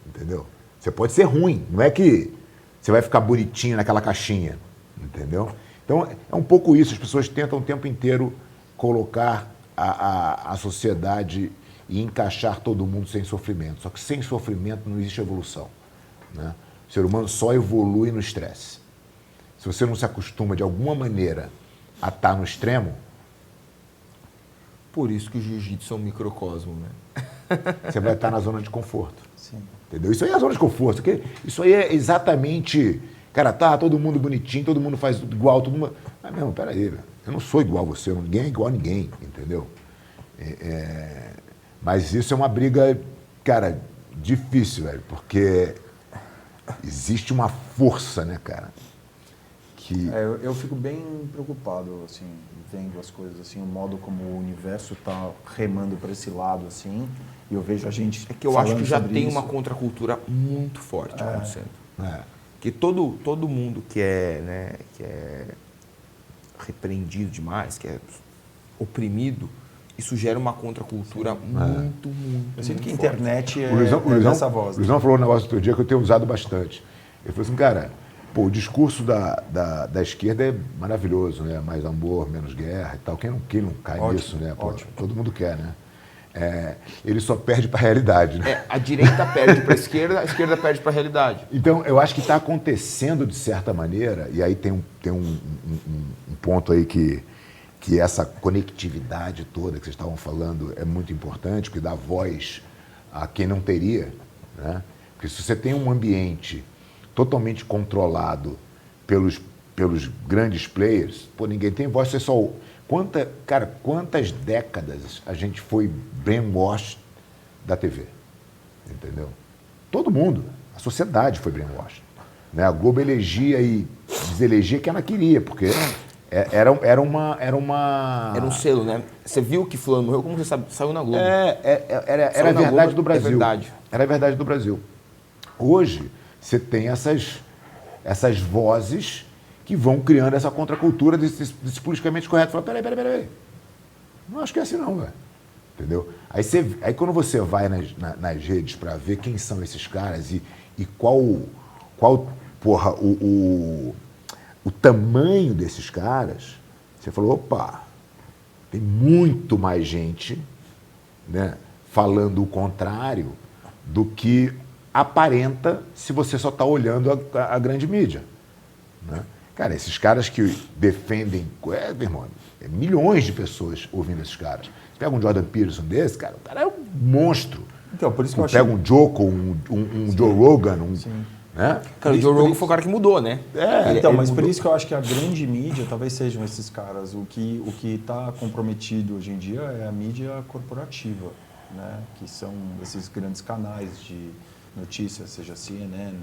Entendeu? Você pode ser ruim. Não é que você vai ficar bonitinho naquela caixinha. Entendeu? Então, é um pouco isso. As pessoas tentam o tempo inteiro colocar a sociedade e encaixar todo mundo sem sofrimento. Só que sem sofrimento não existe evolução, né? O ser humano só evolui no estresse. Se você não se acostuma de alguma maneira a estar no extremo... Por isso que o jiu-jitsu é um microcosmo, né? Você vai estar na zona de conforto. Sim. Entendeu? Isso aí é a zona de conforto. Isso aí é exatamente... Cara, tá todo mundo bonitinho, todo mundo faz tudo igual, todo mundo... Mas, meu irmão, peraí, velho. Eu não sou igual a você, ninguém é igual a ninguém, entendeu? Mas isso é uma briga, cara, difícil, velho, porque existe uma força, né, cara? Que... eu fico bem preocupado, assim, vendo as coisas, assim, o modo como o universo está remando para esse lado, assim, e eu vejo a gente... É que eu acho que já tem uma contracultura muito forte acontecendo. Que todo mundo que é repreendido demais, que é oprimido, isso gera uma contracultura muito. Eu sinto que a forte. internet Luizão, voz. O Luizão falou um negócio outro dia que eu tenho usado bastante. Ele falou assim, cara, o discurso da esquerda é maravilhoso, né? Mais amor, menos guerra e tal. Quem não cai nisso, né? Pô, todo mundo quer, né? Ele só perde para a realidade, né? A direita perde para a esquerda perde para a realidade. Então, eu acho que está acontecendo de certa maneira, e aí tem um ponto aí que essa conectividade toda que vocês estavam falando é muito importante, porque dá voz a quem não teria, né? Porque se você tem um ambiente totalmente controlado pelos grandes players, pô, ninguém tem voz, você só... Quantas décadas a gente foi brainwashed da TV? Entendeu? Todo mundo. A sociedade foi brainwashed, né? A Globo elegia e deselegia quem ela queria, porque era um selo, né? Você viu que fulano morreu, como você sabe? Saiu na Globo. Era a verdade do Brasil. É verdade. Era a verdade do Brasil. Hoje, você tem essas vozes que vão criando essa contracultura desse politicamente correto. Fala, peraí. Não acho que é assim não, velho. Entendeu? Aí quando você vai nas redes para ver quem são esses caras e qual porra, o tamanho desses caras, Você falou, opa, tem muito mais gente, né, falando o contrário do que aparenta se você só está olhando a grande mídia. Né? Cara, esses caras que defendem... meu irmão, milhões de pessoas ouvindo esses caras. Você pega um Jordan Peterson desse, cara, o cara é um monstro. Então, por isso que eu Pega achei... um Joko, um Joe Rogan, né? Cara, o Joe Rogan foi o cara que mudou, né? Então, Ele mas por mudou. isso que eu acho que a grande mídia talvez sejam esses caras. O que está comprometido hoje em dia é a mídia corporativa, né? Que são esses grandes canais de notícias, seja CNN,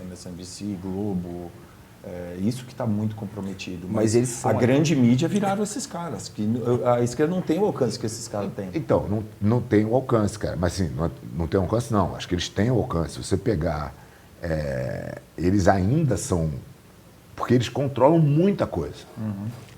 MSNBC, Globo. Isso que está muito comprometido. Mas eles são a grande mídia viraram esses caras. Que a esquerda não tem o alcance que esses caras têm. Então, não tem o alcance, cara. Mas assim, não tem alcance, não. Acho que eles têm o alcance. Se você pegar... eles ainda são... Porque eles controlam muita coisa.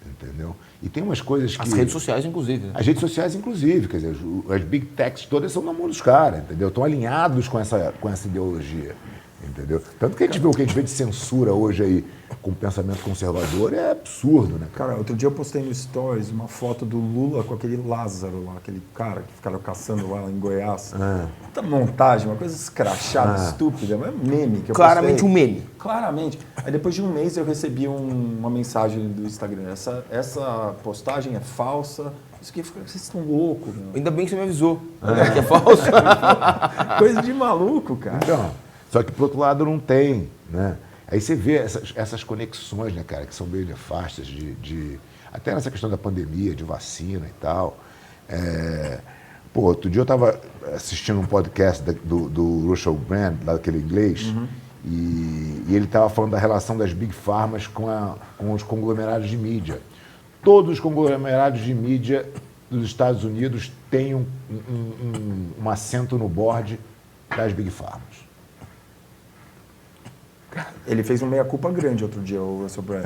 Entendeu? E tem umas coisas que... As redes sociais, inclusive. Né? As redes sociais, inclusive. Quer dizer, as big techs todas são na mão dos caras, entendeu? Estão alinhados com essa ideologia. Entendeu? Tanto que a gente vê o que a gente vê de censura hoje aí com pensamento conservador é absurdo, né? Cara, outro dia eu postei no Stories uma foto do Lula com aquele Lázaro lá, aquele cara que ficaram caçando lá em Goiás. Puta montagem, uma coisa escrachada, estúpida, mas é um meme que eu Claramente postei. um meme. Claramente. Aí depois de um mês eu recebi uma mensagem do Instagram. Essa postagem é falsa. Isso aqui, vocês estão loucos, meu. Ainda bem que você me avisou. Que é falso. Coisa de maluco, cara. Então, só que, por outro lado, não tem, né? Aí você vê essas conexões, né, cara, que são meio nefastas, até nessa questão da pandemia, de vacina e tal. Outro dia eu estava assistindo um podcast do Russell Brand, daquele inglês, e ele estava falando da relação das Big Pharmas com os conglomerados de mídia. Todos os conglomerados de mídia dos Estados Unidos têm um assento no board das Big Pharmas. Ele fez um meia-culpa grande outro dia, o Russell Brand.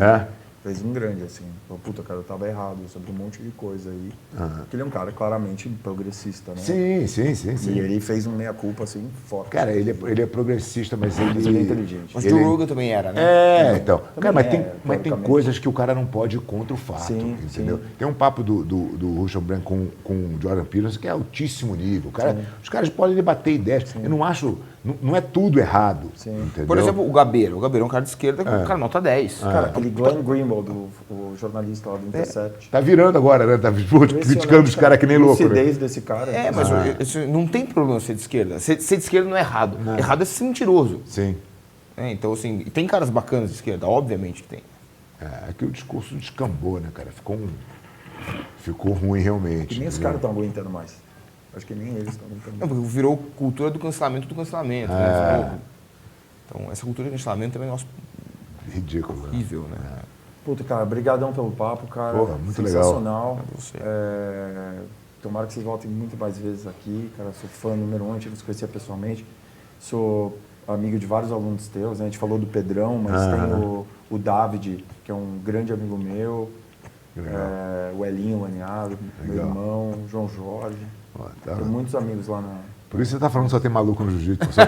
Fez um grande, assim. Falou, puta, cara, eu tava errado sobre um monte de coisa aí. Porque ele é um cara claramente progressista, né? Sim. E ele fez um meia-culpa, assim, forte. Cara, ele é progressista, mas ele é inteligente. Mas o Joe Rogan também era, né? Então. Cara, mas tem teoricamente. coisas que o cara não pode ir contra o fato, Sim, entendeu? sim. Tem um papo do Russell Brand com o Jordan Peterson que é altíssimo nível. Os caras podem debater ideias. Eu não acho... Não é tudo errado, entendeu? Por exemplo, o Gabeira. O Gabeira é um cara de esquerda, cara nota 10. Cara, aquele Glenn Greenwald, o jornalista lá do Intercept. Tá virando agora, né? Tá criticando os caras que nem louco. A lucidez desse cara. Mas não tem problema ser de esquerda. Ser de esquerda não é errado. Errado é ser mentiroso. Sim. Então, assim, tem caras bacanas de esquerda, obviamente que tem. É que o discurso descambou, né, cara? Ficou ruim realmente. E nem os caras estão aguentando mais. Acho que nem eles estão aguentando Não, mais. porque virou cultura do cancelamento do cancelamento. Né? Então, essa cultura do cancelamento também é um negócio Ridículo. horrível, né? Puta, cara, brigadão pelo papo, cara. Porra, muito sensacional. legal. Você. Tomara que vocês voltem muito mais vezes aqui, cara. Sou fã número 1, a gente não se conhecia pessoalmente. Sou amigo de vários alunos teus, né? A gente falou do Pedrão, mas tem o David, que é um grande amigo meu. O Elinho Laniado, meu irmão, o João Jorge. Tem muitos amigos lá na... Por isso você tá falando que só tem maluco no jiu-jitsu. Só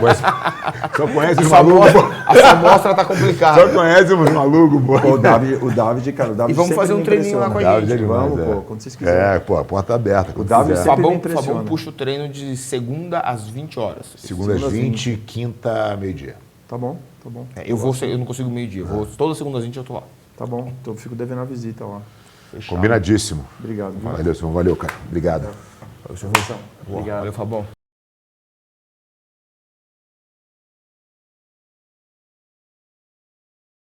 conhece os malucos. A sua amostra tá complicada. Só conhece os malucos, pô. Pô, o David, cara, o David E vamos sempre fazer um me treininho lá com a impressiona. gente. David é demais, Vamos, pô, quando vocês quiserem. A porta aberta. O David sempre me O impressiona. Fabão puxa o treino de segunda às 20 horas. Segunda às 20, quinta, meio-dia. Tá bom, tá bom. Eu não consigo meio-dia. Toda segunda às 20 eu tô lá. Tá bom, então eu fico devendo a visita lá. Combinadíssimo. Obrigado. Viu? Valeu, senhor. Valeu, cara. Obrigado. Valeu, Fabão.